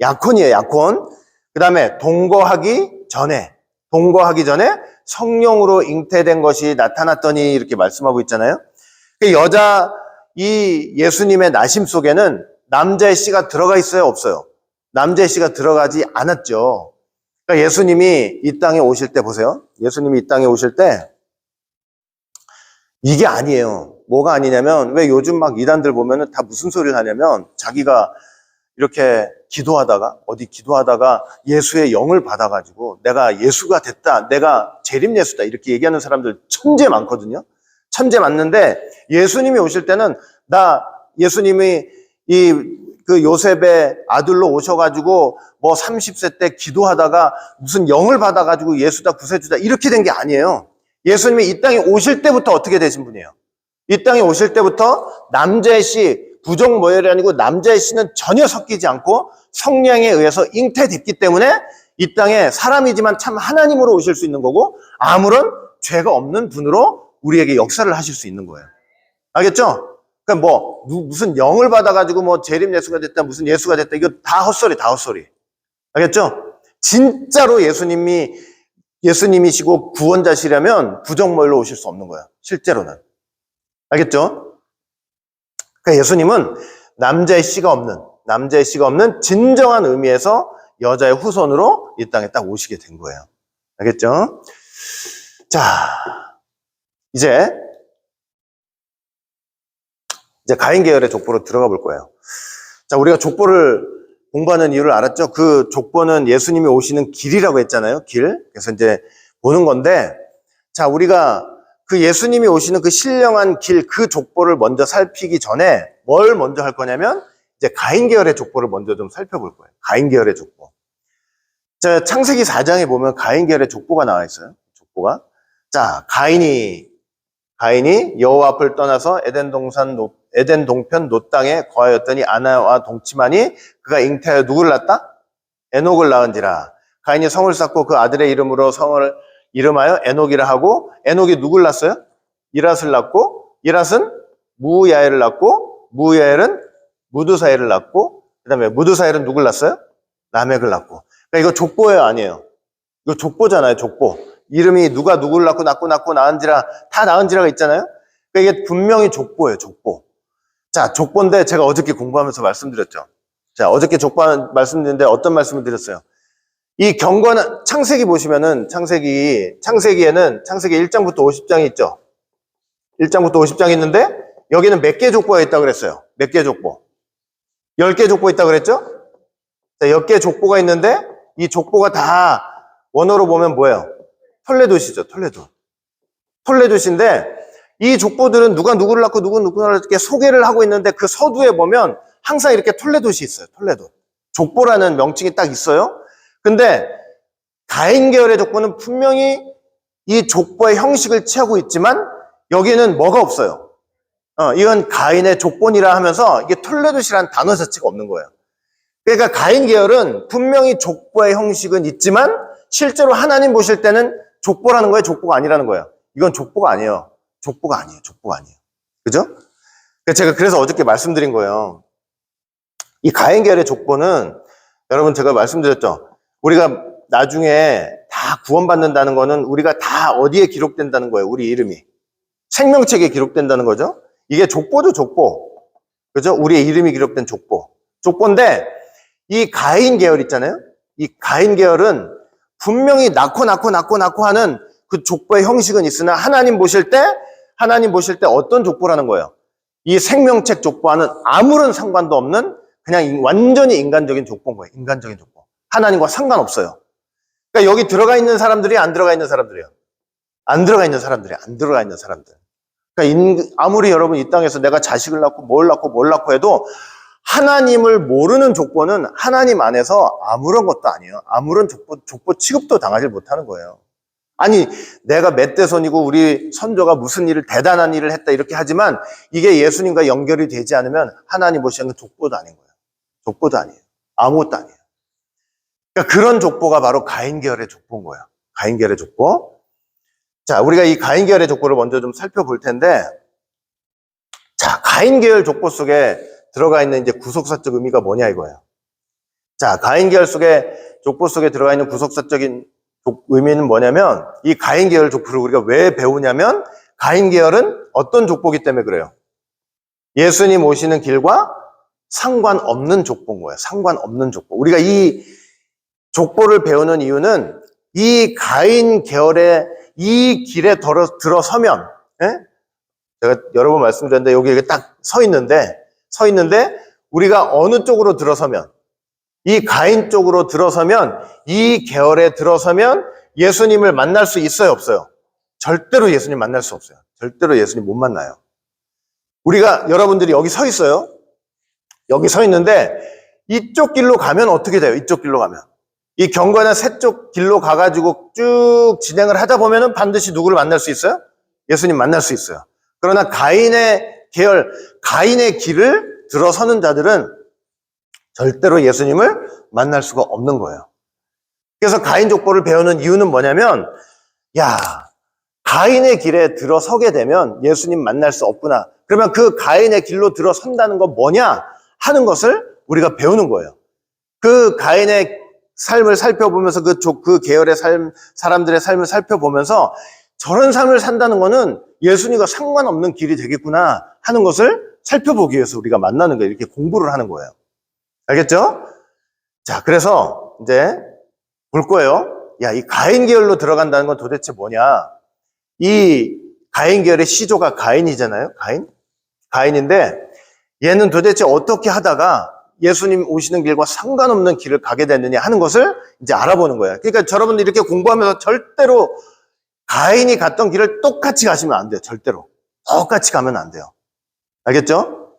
약혼이에요. 약혼. 그 다음에 동거하기 전에 성령으로 잉태된 것이 나타났더니 이렇게 말씀하고 있잖아요. 이 예수님의 나심 속에는 남자의 씨가 들어가 있어요? 없어요? 남자의 씨가 들어가지 않았죠. 그러니까 예수님이 이 땅에 오실 때 보세요. 예수님이 이 땅에 오실 때 이게 아니에요. 뭐가 아니냐면 왜 요즘 막 이단들 보면은 다 무슨 소리를 하냐면 자기가 이렇게 기도하다가 예수의 영을 받아가지고 내가 예수가 됐다. 내가 재림 예수다. 이렇게 얘기하는 사람들 천재 많거든요. 천재 많는데 예수님이 오실 때는 예수님이 그 요셉의 아들로 오셔가지고 뭐 30세 때 기도하다가 무슨 영을 받아가지고 예수다 구세주다 이렇게 된 게 아니에요. 예수님이 이 땅에 오실 때부터 어떻게 되신 분이에요? 이 땅에 오실 때부터 남자의 씨, 부정 모혈이 아니고 남자의 씨는 전혀 섞이지 않고 성령에 의해서 잉태됐기 때문에 이 땅에 사람이지만 참 하나님으로 오실 수 있는 거고 아무런 죄가 없는 분으로 우리에게 역사를 하실 수 있는 거예요. 알겠죠? 그러니까 무슨 영을 받아가지고 재림 예수가 됐다, 무슨 예수가 됐다, 이거 다 헛소리. 알겠죠? 진짜로 예수님이시고 구원자시라면 부정모혈로 오실 수 없는 거예요. 실제로는. 알겠죠? 그러니까 예수님은 남자의 씨가 없는 진정한 의미에서 여자의 후손으로 이 땅에 딱 오시게 된 거예요. 알겠죠? 자, 이제 이제 가인 계열의 족보로 들어가 볼 거예요. 자, 우리가 족보를 공부하는 이유를 알았죠? 그 족보는 예수님이 오시는 길이라고 했잖아요. 길. 그래서 이제 보는 건데, 자, 우리가 그 예수님이 오시는 그 신령한 길, 그 족보를 먼저 살피기 전에 뭘 먼저 할 거냐면, 이제 가인 계열의 족보를 먼저 좀 살펴볼 거예요. 가인 계열의 족보. 자, 창세기 4장에 보면 가인 계열의 족보가 나와 있어요. 족보가. 자, 가인이 여호와 앞을 떠나서 에덴 동편 놋 땅에 거하였더니 아나와 동침하니 그가 잉태하여 누구를 낳았다? 에녹을 낳은지라. 가인이 성을 쌓고 그 아들의 이름으로 성을 이름하여 에녹이라 하고, 에녹이 누구를 낳았어요? 이랏을 낳고, 이랏은 무야엘을 낳고, 무야엘은 무드사엘을 낳고, 그 다음에 무드사엘은 누구를 낳았어요? 라멕을 낳고. 그러니까 이거 족보예요, 아니에요? 이거 족보잖아요, 족보. 이름이 누가 누구를 낳고 낳은지라, 다 낳은지라가 있잖아요? 그러니까 이게 분명히 족보예요, 족보. 자, 족보인데 제가 어저께 공부하면서 말씀드렸죠. 자, 어저께 족보 말씀드렸는데 어떤 말씀을 드렸어요? 이 경건한, 창세기 보시면은, 창세기에는 창세기 1장부터 50장이 있죠? 1장부터 50장이 있는데, 여기는 몇 개 족보가 있다고 그랬어요? 몇 개 족보? 10개 족보 있다고 그랬죠? 자, 10개 족보가 있는데, 이 족보가 다 원어로 보면 뭐예요? 톨레도시죠, 톨레도시인데, 이 족보들은 누가 누구를 낳고 누구를 이렇게 소개를 하고 있는데, 그 서두에 보면 항상 이렇게 톨레도시 있어요, 톨레도. 족보라는 명칭이 딱 있어요. 근데 가인 계열의 족보는 분명히 이 족보의 형식을 취하고 있지만 여기는 뭐가 없어요. 이건 가인의 족본이라 하면서 이게 톨레도시라는 단어 자체가 없는 거예요. 그러니까 가인 계열은 분명히 족보의 형식은 있지만 실제로 하나님 보실 때는 족보라는 거예요, 족보가 아니라는 거예요. 이건 족보가 아니에요. 족보가 아니에요. 그죠? 제가 그래서 어저께 말씀드린 거예요. 이 가인 계열의 족보는 여러분 제가 말씀드렸죠. 우리가 나중에 다 구원받는다는 거는 우리가 다 어디에 기록된다는 거예요. 우리 이름이. 생명책에 기록된다는 거죠. 이게 족보죠, 족보. 그죠? 우리의 이름이 기록된 족보. 족보인데 이 가인 계열 있잖아요. 이 가인 계열은 분명히 낳고 하는 그 족보의 형식은 있으나 하나님 보실 때 어떤 족보라는 거예요. 이 생명책 족보와는 아무런 상관도 없는 그냥 완전히 인간적인 족보인 거예요. 인간적인 족보. 하나님과 상관없어요. 그러니까 여기 들어가 있는 사람들이 안 들어가 있는 사람들이에요. 안 들어가 있는 사람들. 그러니까 아무리 여러분 이 땅에서 내가 자식을 낳고 뭘 낳고 해도 하나님을 모르는 족보는 하나님 안에서 아무런 것도 아니에요. 아무런 족보 취급도 당하지 못하는 거예요. 아니, 내가 멧돼손이고 우리 선조가 무슨 대단한 일을 했다 이렇게 하지만 이게 예수님과 연결이 되지 않으면 하나님 보시는 족보도 아닌 거예요. 족보도 아니에요. 아무것도 아니에요. 그러니까 그런 족보가 바로 가인 계열의 족보인 거예요. 가인 계열의 족보. 자, 우리가 이 가인 계열의 족보를 먼저 좀 살펴볼 텐데, 자, 가인 계열 족보 속에 들어가 있는 이제 구속사적 의미가 뭐냐 이거예요. 자, 가인 계열 속에 족보 속에 들어가 있는 구속사적인 의미는 뭐냐면, 이 가인 계열 족보를 우리가 왜 배우냐면, 가인 계열은 어떤 족보기 때문에 그래요. 예수님 오시는 길과 상관없는 족보인 거예요. 상관없는 족보. 우리가 이 족보를 배우는 이유는 이 가인 계열의 이 길에 들어서면, 제가 여러 번 말씀드렸는데 여기 이렇게 딱 서 있는데 우리가 어느 쪽으로 들어서면, 이 가인 쪽으로 들어서면, 이 계열에 들어서면 예수님을 만날 수 있어요, 없어요? 절대로 예수님 만날 수 없어요. 절대로 예수님 못 만나요. 우리가 여러분들이 여기 서 있어요. 여기 서 있는데 이쪽 길로 가면 어떻게 돼요? 이쪽 길로 가면 이 경건한 세쪽 길로 가가지고 쭉 진행을 하다 보면은 반드시 누구를 만날 수 있어요? 예수님 만날 수 있어요. 그러나 가인의 계열, 가인의 길을 들어서는 자들은 절대로 예수님을 만날 수가 없는 거예요. 그래서 가인 족보를 배우는 이유는 뭐냐면, 가인의 길에 들어서게 되면 예수님 만날 수 없구나. 그러면 그 가인의 길로 들어선다는 건 뭐냐 하는 것을 우리가 배우는 거예요. 그 가인의 삶을 살펴보면서 그 계열의 사람들의 삶을 살펴보면서 저런 삶을 산다는 거는 예수님과 상관없는 길이 되겠구나 하는 것을 살펴보기 위해서 우리가 만나는 거예요. 이렇게 공부를 하는 거예요. 알겠죠? 자, 그래서 이제 볼 거예요. 이 가인 계열로 들어간다는 건 도대체 뭐냐? 이 가인 계열의 시조가 가인이잖아요. 가인인데 얘는 도대체 어떻게 하다가 예수님 오시는 길과 상관없는 길을 가게 됐느냐 하는 것을 이제 알아보는 거예요. 그러니까 여러분들 이렇게 공부하면서 절대로 가인이 갔던 길을 똑같이 가시면 안 돼요. 절대로. 똑같이 가면 안 돼요. 알겠죠?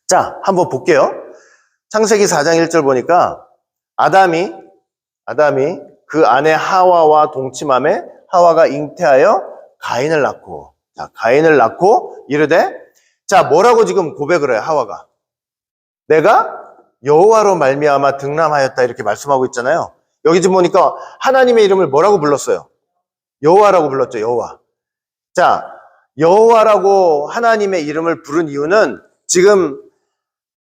자, 한번 볼게요. 창세기 4장 1절 보니까 아담이 그 아내 하와와 동침함에 하와가 잉태하여 가인을 낳고, 자, 가인을 낳고 이르되, 자, 뭐라고 지금 고백을 해요, 하와가? 내가 여호와로 말미암아 등남하였다 이렇게 말씀하고 있잖아요. 여기 지금 보니까 하나님의 이름을 뭐라고 불렀어요? 여호와라고 불렀죠, 여호와. 자, 여호와라고 하나님의 이름을 부른 이유는 지금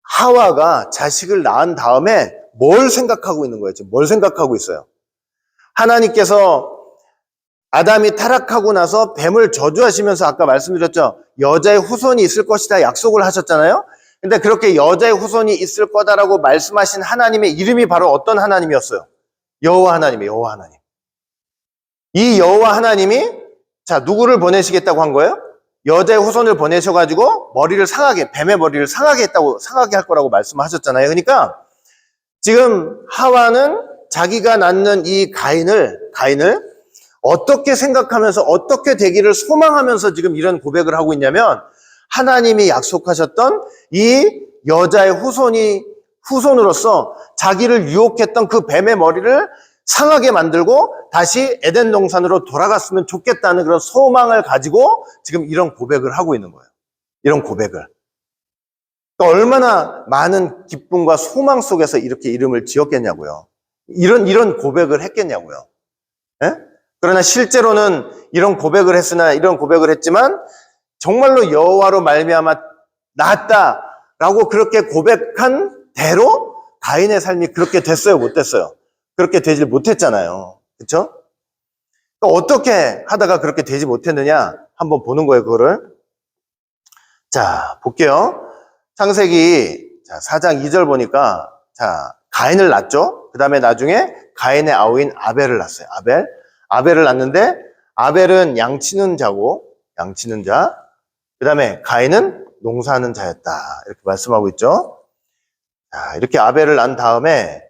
하와가 자식을 낳은 다음에 뭘 생각하고 있는 거예요? 지금 뭘 생각하고 있어요? 하나님께서 아담이 타락하고 나서 뱀을 저주하시면서 아까 말씀드렸죠. 여자의 후손이 있을 것이다 약속을 하셨잖아요. 근데 그렇게 여자의 후손이 있을 거다라고 말씀하신 하나님의 이름이 바로 어떤 하나님이었어요? 여호와 하나님이에요. 여호와 하나님. 이 여호와 하나님이 자 누구를 보내시겠다고 한 거예요? 여자의 후손을 보내셔가지고 머리를 상하게 뱀의 머리를 상하게 할 거라고 말씀하셨잖아요. 그러니까 지금 하와는 자기가 낳는 이 가인을 어떻게 생각하면서 어떻게 되기를 소망하면서 지금 이런 고백을 하고 있냐면 하나님이 약속하셨던 이 여자의 후손으로서 자기를 유혹했던 그 뱀의 머리를 상하게 만들고 다시 에덴 동산으로 돌아갔으면 좋겠다는 그런 소망을 가지고 지금 이런 고백을 하고 있는 거예요. 이런 고백을. 그러니까 얼마나 많은 기쁨과 소망 속에서 이렇게 이름을 지었겠냐고요. 이런 고백을 했겠냐고요. 예? 그러나 실제로는 이런 고백을 했지만 정말로 여호와로 말미암아 낳았다라고 그렇게 고백한 대로 가인의 삶이 그렇게 됐어요, 못 됐어요? 그렇게 되질 못했잖아요. 그렇죠? 그러니까 어떻게 하다가 그렇게 되지 못했느냐 한번 보는 거예요, 그거를. 자, 볼게요. 창세기 4장 2절 보니까 자, 가인을 낳죠. 그다음에 나중에 가인의 아우인 아벨을 낳았어요. 아벨을 낳는데 아벨은 양치는 자. 그다음에 가인은 농사하는 자였다. 이렇게 말씀하고 있죠. 자, 이렇게 아벨을 낳은 다음에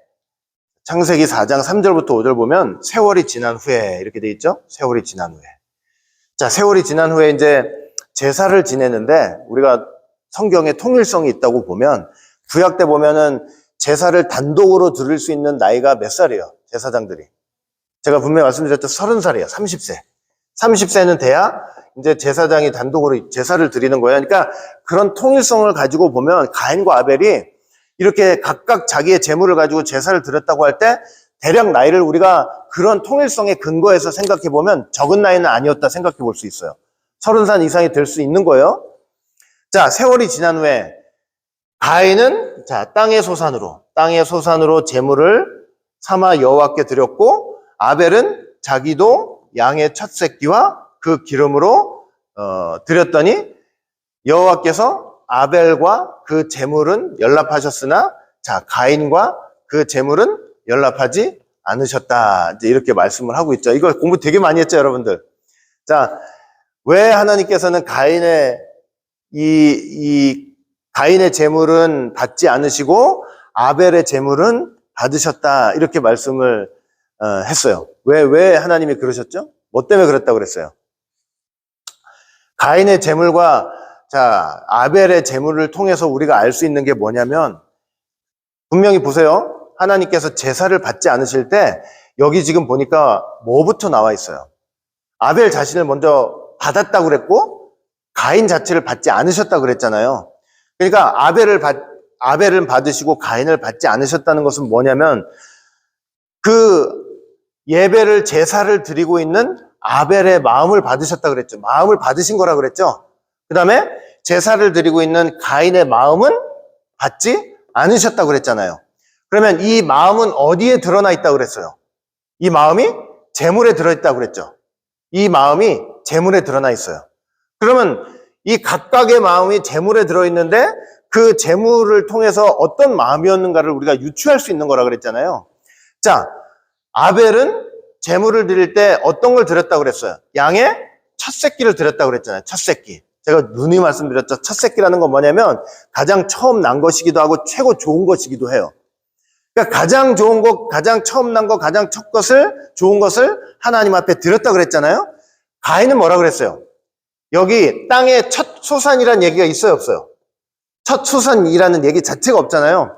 창세기 4장 3절부터 5절 보면 세월이 지난 후에 이렇게 돼 있죠. 세월이 지난 후에. 자, 세월이 지난 후에 이제 제사를 지내는데 우리가 성경에 통일성이 있다고 보면 구약 때 보면은 제사를 단독으로 드릴 수 있는 나이가 몇 살이에요? 제사장들이. 제가 분명히 말씀드렸죠. 30살이에요. 30세. 30세는 돼야 이제 제사장이 단독으로 제사를 드리는 거예요. 그러니까 그런 통일성을 가지고 보면 가인과 아벨이 이렇게 각각 자기의 재물을 가지고 제사를 드렸다고 할 때 대략 나이를 우리가 그런 통일성에 근거해서 생각해 보면 적은 나이는 아니었다 생각해 볼 수 있어요. 30살 이상이 될 수 있는 거예요. 자, 세월이 지난 후에 가인은 자, 땅의 소산으로 제물을 삼아 여호와께 드렸고 아벨은 자기도 양의 첫 새끼와 그 기름으로 드렸더니 여호와께서 아벨과 그 제물은 연락하셨으나 자, 가인과 그 제물은 연락하지 않으셨다. 이제 이렇게 말씀을 하고 있죠. 이거 공부 되게 많이 했죠, 여러분들. 자, 왜 하나님께서는 가인의 가인의 제물은 받지 않으시고 아벨의 제물은 받으셨다. 이렇게 말씀을 했어요. 왜 하나님이 그러셨죠? 뭐 때문에 그랬다고 그랬어요? 가인의 제물과 자, 아벨의 제물을 통해서 우리가 알 수 있는 게 뭐냐면 분명히 보세요. 하나님께서 제사를 받지 않으실 때 여기 지금 보니까 뭐부터 나와 있어요? 아벨 자신을 먼저 받았다고 그랬고 가인 자체를 받지 않으셨다고 그랬잖아요. 그러니까 아벨은 받으시고 가인을 받지 않으셨다는 것은 뭐냐면 그 예배를 제사를 드리고 있는 아벨의 마음을 받으셨다고 그랬죠. 마음을 받으신 거라고 그랬죠. 그 다음에 제사를 드리고 있는 가인의 마음은 받지 않으셨다고 그랬잖아요. 그러면 이 마음은 어디에 드러나 있다고 그랬어요? 이 마음이 제물에 들어있다고 그랬죠. 이 마음이 제물에 드러나 있어요. 그러면 이 각각의 마음이 제물에 들어있는데 그 제물을 통해서 어떤 마음이었는가를 우리가 유추할 수 있는 거라 그랬잖아요. 자, 아벨은 제물을 드릴 때 어떤 걸 드렸다고 그랬어요? 양의 첫 새끼를 드렸다고 그랬잖아요. 첫 새끼. 제가 누누이 말씀드렸죠. 첫 새끼라는 건 뭐냐면 가장 처음 난 것이기도 하고 최고 좋은 것이기도 해요. 그러니까 가장 좋은 것, 가장 처음 난 것, 가장 첫 것을, 좋은 것을 하나님 앞에 드렸다 그랬잖아요. 가인은 뭐라 그랬어요? 여기 땅의 첫 소산이라는 얘기가 있어요, 없어요? 첫 소산이라는 얘기 자체가 없잖아요.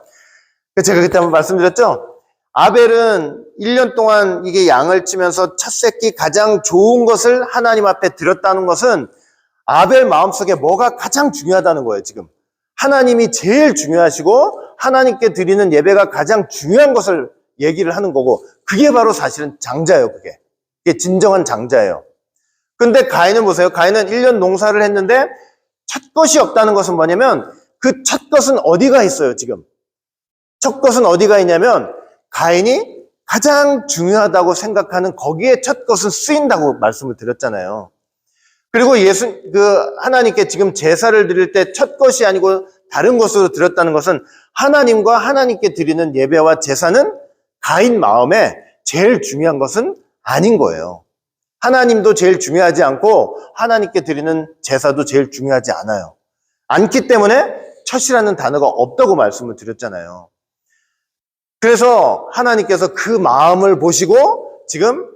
제가 그때 한번 말씀드렸죠? 아벨은 1년 동안 이게 양을 치면서 첫 새끼 가장 좋은 것을 하나님 앞에 드렸다는 것은 아벨 마음속에 뭐가 가장 중요하다는 거예요, 지금. 하나님이 제일 중요하시고 하나님께 드리는 예배가 가장 중요한 것을 얘기를 하는 거고, 그게 바로 사실은 장자예요, 그게. 그게 진정한 장자예요. 근데 가인은 보세요. 가인은 1년 농사를 했는데 첫 것이 없다는 것은 뭐냐면 그 첫 것은 어디가 있어요, 지금? 첫 것은 어디가 있냐면 가인이 가장 중요하다고 생각하는 거기에 첫 것은 쓰인다고 말씀을 드렸잖아요. 그리고 하나님께 지금 제사를 드릴 때 첫 것이 아니고 다른 것으로 드렸다는 것은 하나님과 하나님께 드리는 예배와 제사는 가인 마음에 제일 중요한 것은 아닌 거예요. 하나님도 제일 중요하지 않고 하나님께 드리는 제사도 제일 중요하지 않아요. 않기 때문에 첫이라는 단어가 없다고 말씀을 드렸잖아요. 그래서 하나님께서 그 마음을 보시고 지금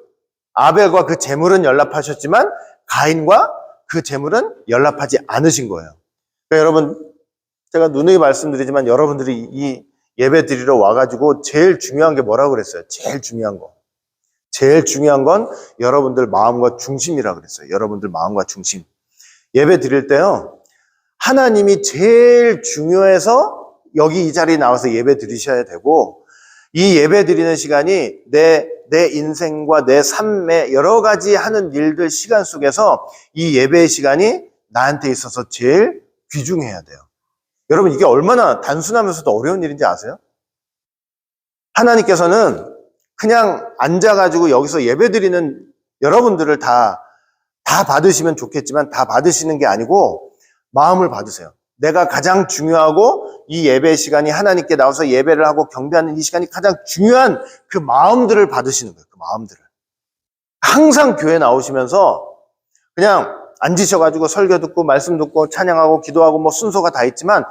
아벨과 그 제물은 연락하셨지만 가인과 그 제물은 연락하지 않으신 거예요. 그러니까 여러분, 제가 누누이 말씀드리지만 여러분들이 이 예배 드리러 와가지고 제일 중요한 게 뭐라고 그랬어요? 제일 중요한 거. 제일 중요한 건 여러분들 마음과 중심이라고 그랬어요. 여러분들 마음과 중심. 예배 드릴 때요, 하나님이 제일 중요해서 여기 이 자리에 나와서 예배 드리셔야 되고, 이 예배 드리는 시간이 내 인생과 내 삶의 여러 가지 하는 일들 시간 속에서 이 예배의 시간이 나한테 있어서 제일 귀중해야 돼요. 여러분, 이게 얼마나 단순하면서도 어려운 일인지 아세요? 하나님께서는 그냥 앉아가지고 여기서 예배 드리는 여러분들을 다 받으시면 좋겠지만 다 받으시는 게 아니고 마음을 받으세요. 내가 가장 중요하고 이 예배 시간이 하나님께 나와서 예배를 하고 경배하는 이 시간이 가장 중요한 그 마음들을 받으시는 거예요. 그 마음들을. 항상 교회 나오시면서 그냥 앉으셔가지고 설교 듣고 말씀 듣고 찬양하고 기도하고 뭐 순서가 다 있지만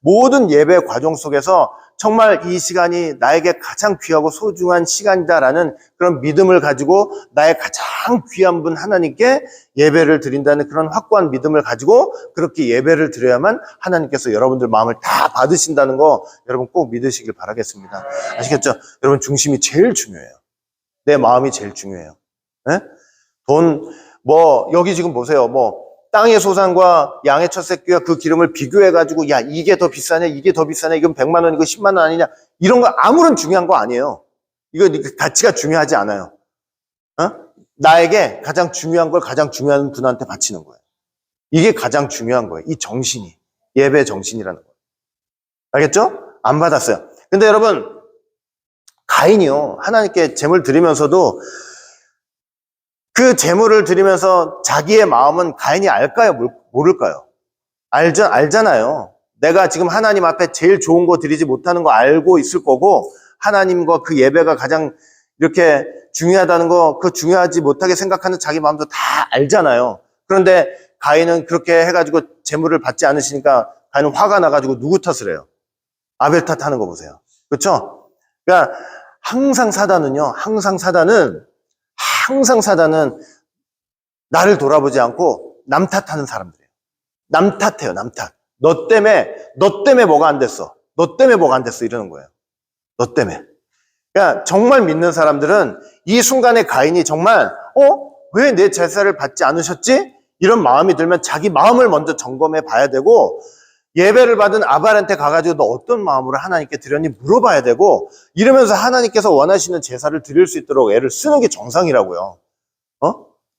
모든 예배 과정 속에서 정말 이 시간이 나에게 가장 귀하고 소중한 시간이다라는 그런 믿음을 가지고 나의 가장 귀한 분 하나님께 예배를 드린다는 그런 확고한 믿음을 가지고 그렇게 예배를 드려야만 하나님께서 여러분들 마음을 다 받으신다는 거 여러분 꼭 믿으시길 바라겠습니다. 아시겠죠? 여러분 중심이 제일 중요해요. 내 마음이 제일 중요해요. 네? 여기 지금 보세요. 땅의 소산과 양의 첫 새끼와 그 기름을 비교해가지고, 야, 이게 더 비싸냐, 이게 더 비싸냐, 이건 100만 원, 이거 10만 원 아니냐, 이런 거 아무런 중요한 거 아니에요. 이거 가치가 중요하지 않아요. 나에게 가장 중요한 걸 가장 중요한 분한테 바치는 거예요. 이게 가장 중요한 거예요. 이 정신이. 예배 정신이라는 거예요. 알겠죠? 안 받았어요. 근데 여러분, 가인이요, 하나님께 제물 드리면서도 그 제물을 드리면서 자기의 마음은 가인이 알까요? 모를까요? 알잖아요. 내가 지금 하나님 앞에 제일 좋은 거 드리지 못하는 거 알고 있을 거고, 하나님과 그 예배가 가장 이렇게 중요하다는 거, 그 중요하지 못하게 생각하는 자기 마음도 다 알잖아요. 그런데 가인은 그렇게 해가지고 제물을 받지 않으시니까 가인은 화가 나가지고 누구 탓을 해요? 아벨 탓하는 거 보세요. 그렇죠? 그러니까 항상 사단은 나를 돌아보지 않고 남 탓하는 사람들이에요. 남 탓해요, 남 탓. 너 때문에 뭐가 안 됐어. 너 때문에 뭐가 안 됐어. 이러는 거예요. 너 때문에. 그러니까 정말 믿는 사람들은 이 순간에 가인이 정말, 왜 내 제사를 받지 않으셨지? 이런 마음이 들면 자기 마음을 먼저 점검해 봐야 되고, 예배를 받은 아벨한테 가가지고 너 어떤 마음으로 하나님께 드렸니 물어봐야 되고, 이러면서 하나님께서 원하시는 제사를 드릴 수 있도록 애를 쓰는 게 정상이라고요.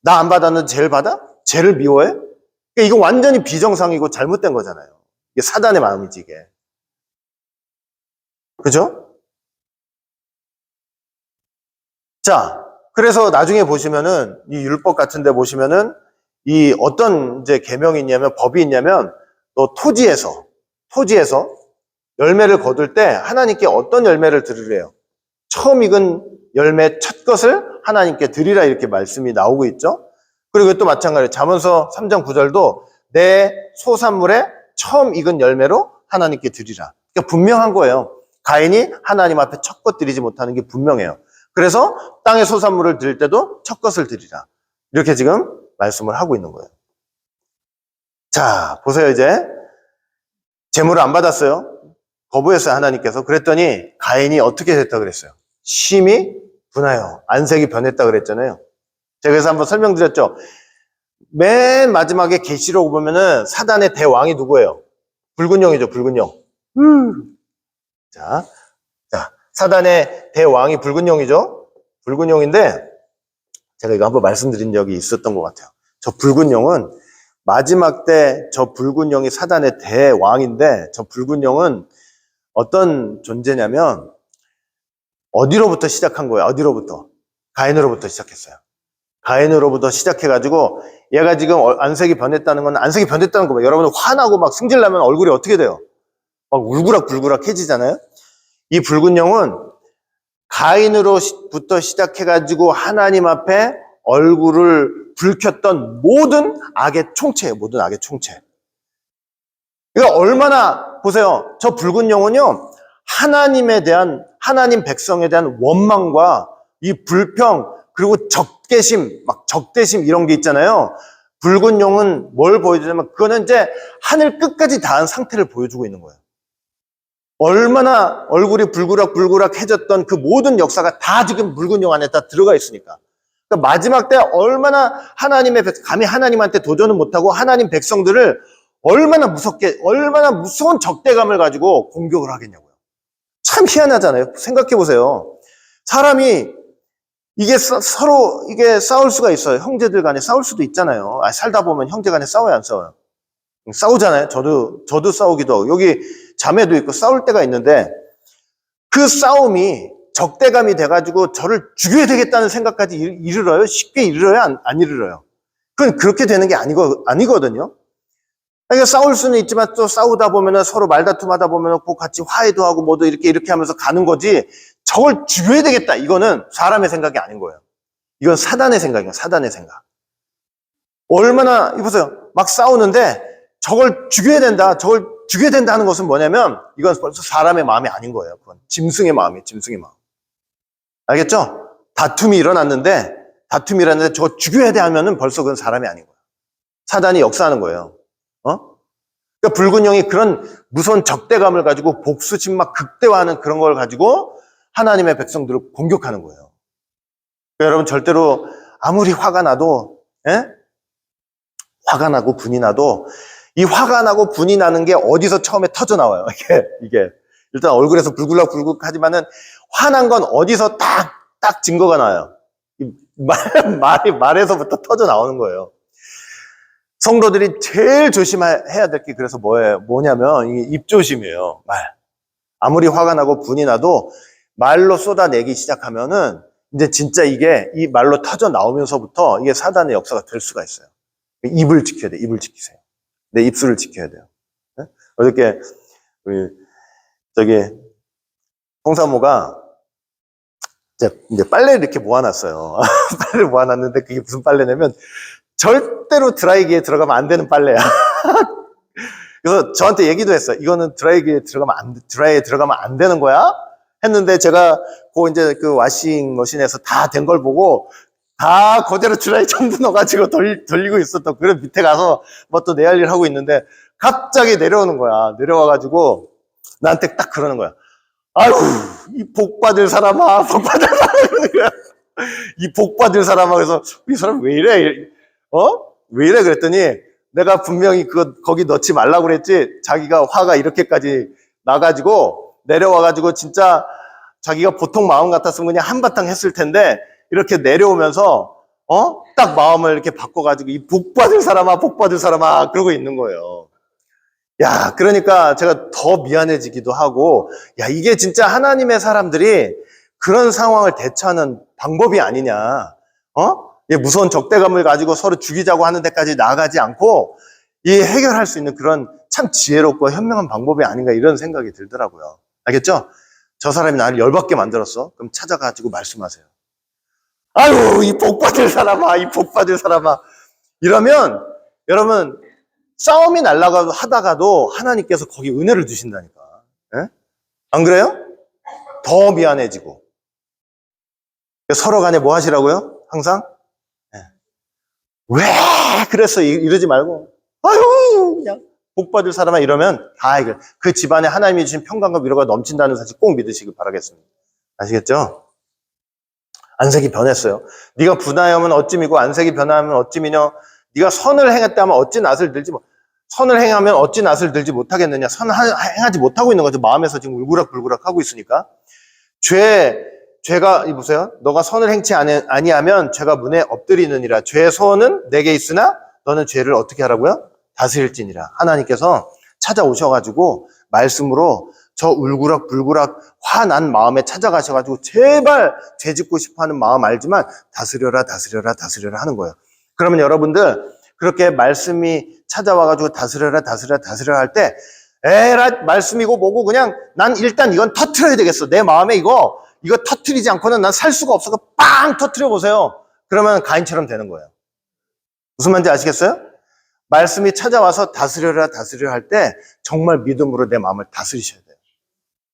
나 안 받았는데 쟤를 받아? 쟤를 미워해? 그러니까 이거 완전히 비정상이고 잘못된 거잖아요. 이게 사단의 마음이지, 이게. 그죠? 자, 그래서 나중에 보시면은 이 율법 같은 데 보시면은 이 어떤 이제 계명이 있냐면, 법이 있냐면, 또 토지에서 열매를 거둘 때 하나님께 어떤 열매를 드리래요? 처음 익은 열매 첫 것을 하나님께 드리라 이렇게 말씀이 나오고 있죠. 그리고 또 마찬가지로 잠언서 3장 9절도 내 소산물에 처음 익은 열매로 하나님께 드리라. 그러니까 분명한 거예요. 가인이 하나님 앞에 첫 것 드리지 못하는 게 분명해요. 그래서 땅의 소산물을 드릴 때도 첫 것을 드리라. 이렇게 지금 말씀을 하고 있는 거예요. 자, 보세요. 이제 제물을 안 받았어요. 거부했어요, 하나님께서. 그랬더니 가인이 어떻게 됐다 그랬어요? 심히 분하여 안색이 변했다 그랬잖아요. 제가 그래서 한번 설명드렸죠. 맨 마지막에 계시록 보면은 사단의 대왕이 누구예요? 붉은 용이죠, 붉은 용. 자, 사단의 대왕이 붉은 용이죠. 붉은 용인데 제가 이거 한번 말씀드린 적이 있었던 것 같아요. 저 붉은 용은 마지막 때 저 붉은 용이 사단의 대왕인데 저 붉은 용은 어떤 존재냐면 어디로부터 시작한 거예요? 어디로부터? 가인으로부터 시작했어요. 가인으로부터 시작해가지고 얘가 지금 안색이 변했다는 건 안색이 변했다는 거예요. 여러분 화나고 막 승질나면 얼굴이 어떻게 돼요? 막 울그락불그락해지잖아요. 이 붉은 영은 가인으로부터 시작해가지고 하나님 앞에 얼굴을 붉혔던 모든 악의 총체예요. 모든 악의 총체. 그러니까 얼마나 보세요. 저 붉은 영은요. 하나님에 대한 하나님 백성에 대한 원망과 이 불평 그리고 적대심 이런 게 있잖아요. 붉은 용은 뭘 보여주냐면 그거는 이제 하늘 끝까지 닿은 상태를 보여주고 있는 거예요. 얼마나 얼굴이 불그락불그락해졌던 그 모든 역사가 다 지금 붉은 용 안에 다 들어가 있으니까. 그러니까 마지막 때 얼마나 감히 하나님한테 도전을 못하고 하나님 백성들을 얼마나 무서운 적대감을 가지고 공격을 하겠냐고요. 참 희한하잖아요. 생각해 보세요. 사람이 이게 서로 이게 싸울 수가 있어요. 형제들 간에 싸울 수도 있잖아요. 살다 보면 형제 간에 싸워요, 안 싸워요? 싸우잖아요. 저도 싸우기도 하고 여기 자매도 있고 싸울 때가 있는데 그 싸움이 적대감이 돼가지고 저를 죽여야 되겠다는 생각까지 이르러요? 쉽게 이르러요? 안 이르러요? 그건 그렇게 되는 게 아니거든요. 그러니까 싸울 수는 있지만 또 싸우다 보면은 서로 말다툼하다 보면은 꼭 같이 화해도 하고 뭐도 이렇게 하면서 가는 거지 저걸 죽여야 되겠다. 이거는 사람의 생각이 아닌 거예요. 이건 사단의 생각이에요. 사단의 생각. 얼마나 보세요. 막 싸우는데 저걸 죽여야 된다. 저걸 죽여야 된다는 것은 뭐냐면 이건 벌써 사람의 마음이 아닌 거예요. 그건 짐승의 마음이에요. 짐승의 마음. 알겠죠? 다툼이 일어났는데 저거 죽여야 돼 하면은 벌써 그건 사람이 아닌 거예요. 사단이 역사하는 거예요. 그러니까 붉은 영이 그런 무서운 적대감을 가지고 복수심 막 극대화하는 그런 걸 가지고 하나님의 백성들을 공격하는 거예요. 그러니까 여러분 절대로 아무리 화가 나도 화가 나고 분이 나도 이 화가 나고 분이 나는 게 어디서 처음에 터져 나와요. 이게 일단 얼굴에서 불글락불글하지만은 화난 건 어디서 딱 증거가 나요. 말에서부터 터져 나오는 거예요. 성도들이 제일 조심해야 될 게 그래서 뭐냐면 이게 입조심이에요. 말. 아무리 화가 나고 분이 나도 말로 쏟아내기 시작하면은 이제 진짜 이게 이 말로 터져 나오면서부터 이게 사단의 역사가 될 수가 있어요. 입을 지켜야 돼. 입을 지키세요. 내 입술을 지켜야 돼요. 어저께 홍사모가 이제 빨래를 이렇게 모아놨어요. 빨래를 모아놨는데 그게 무슨 빨래냐면 절대로 드라이기에 들어가면 안 되는 빨래야. 그래서 저한테 얘기도 했어요. 이거는 드라이기에 들어가면 안 되는 거야? 했는데 제가 이제 그 와싱 머신에서 다 된 걸 보고 다 그대로 드라이 전부 넣어가지고 돌리고 있었던 그런 밑에 가서 뭐 또 내 할 일 하고 있는데 갑자기 내려오는 거야. 내려와가지고 나한테 딱 그러는 거야. 아유, 이 복 받을 사람아, 복 받을 사람아. 이 복 받을 사람아. 그래서 이 사람 왜 이래? 왜 이래? 그랬더니 내가 분명히 거기 넣지 말라고 그랬지. 자기가 화가 이렇게까지 나가지고 내려와가지고 진짜 자기가 보통 마음 같았으면 그냥 한바탕 했을 텐데 이렇게 내려오면서 딱 마음을 이렇게 바꿔가지고 이 복 받을 사람아, 복 받을 사람아 그러고 있는 거예요. 야, 그러니까 제가 더 미안해지기도 하고, 야, 이게 진짜 하나님의 사람들이 그런 상황을 대처하는 방법이 아니냐. 이 무서운 적대감을 가지고 서로 죽이자고 하는 데까지 나가지 않고 이 해결할 수 있는 그런 참 지혜롭고 현명한 방법이 아닌가 이런 생각이 들더라고요. 알겠죠? 저 사람이 나를 열받게 만들었어. 그럼 찾아가지고 말씀하세요. 아유, 이 복 받을 사람아, 이 복 받을 사람아. 이러면 여러분 싸움이 날라가 하다가도 하나님께서 거기 은혜를 주신다니까. 예? 안 그래요? 더 미안해지고. 서로 간에 뭐 하시라고요? 항상? 예. 왜 그랬어? 이러지 말고. 아유, 그냥 복 받을 사람아 이러면 다 이거 그 집안에 하나님이 주신 평강과 위로가 넘친다는 사실 꼭 믿으시길 바라겠습니다. 아시겠죠? 안색이 변했어요. 네가 분하여면 어찌미고 안색이 변하면 어찌미뇨. 네가 선을 행했다면 어찌 낯을 들지 못. 선을 행하면 어찌 낯을 들지 못하겠느냐. 선을 행하지 못하고 있는 거죠. 마음에서 지금 울그락불그락 하고 있으니까. 죄가 보세요. 너가 선을 행치 아니하면 죄가 문에 엎드리느니라. 죄의 소원은 내게 있으나 너는 죄를 어떻게 하라고요? 다스릴지니라. 하나님께서 찾아오셔가지고 말씀으로 저 울그락불그락 화난 마음에 찾아가셔가지고 제발 죄 짓고 싶어하는 마음 알지만 다스려라 하는 거예요. 그러면 여러분들 그렇게 말씀이 찾아와가지고 다스려라 할 때 에라 말씀이고 뭐고 그냥 난 일단 이건 터트려야 되겠어. 내 마음에 이거 터트리지 않고는 난 살 수가 없어서 빵 터트려 보세요. 그러면 가인처럼 되는 거예요. 무슨 말인지 아시겠어요? 말씀이 찾아와서 다스려라 할 때 정말 믿음으로 내 마음을 다스리셔야 돼요.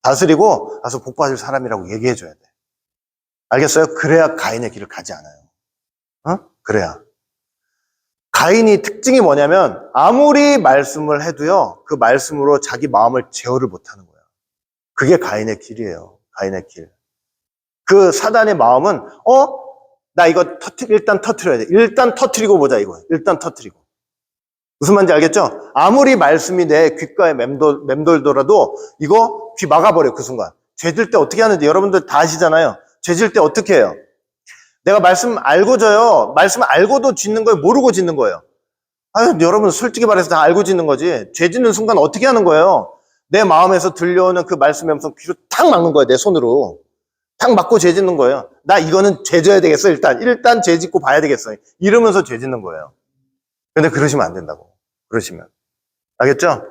다스리고 가서 복 받을 사람이라고 얘기해 줘야 돼. 알겠어요? 그래야 가인의 길을 가지 않아요. 그래야. 가인이 특징이 뭐냐면 아무리 말씀을 해도요. 그 말씀으로 자기 마음을 제어를 못하는 거예요. 그게 가인의 길이에요. 가인의 길. 그 사단의 마음은 나 이거 일단 터트려야 돼. 일단 터트리고 보자 이거예요. 일단 터트리고. 무슨 말인지 알겠죠? 아무리 말씀이 내 귓가에 맴돌더라도 이거 귀 막아버려 그 순간. 죄질 때 어떻게 하는지 여러분들 다 아시잖아요. 죄질 때 어떻게 해요? 내가 말씀 알고 져요. 말씀 알고도 짓는 거예요? 모르고 짓는 거예요? 아유, 여러분 솔직히 말해서 다 알고 짓는 거지. 죄 짓는 순간 어떻게 하는 거예요? 내 마음에서 들려오는 그 말씀의 음성 귀로 탁 막는 거예요. 내 손으로. 탁 막고 죄 짓는 거예요. 나 이거는 죄 져야 되겠어. 일단 죄 짓고 봐야 되겠어. 이러면서 죄 짓는 거예요. 근데 그러시면 안 된다고. 그러시면. 알겠죠?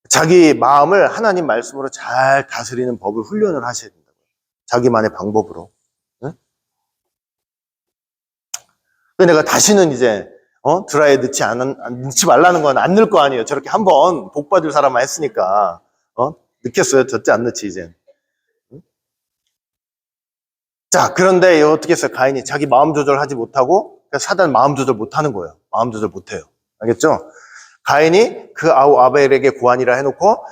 자기 마음을 하나님 말씀으로 잘 다스리는 법을 훈련을 하셔야 된다고요. 자기만의 방법으로. 응? 근데 내가 다시는 이제 드라이에 넣지 말라는 건 안 넣을 거 아니에요. 저렇게 한번 복 받을 사람만 했으니까. 넣겠어요. 절대 안 넣지 이제. 응? 자, 그런데 어떻게 했어요? 가인이 자기 마음 조절하지 못하고 사단 마음 조절 못하는 거예요. 마음 조절 못해요. 알겠죠? 가인이 그 아우 아벨에게 고한이라 해놓고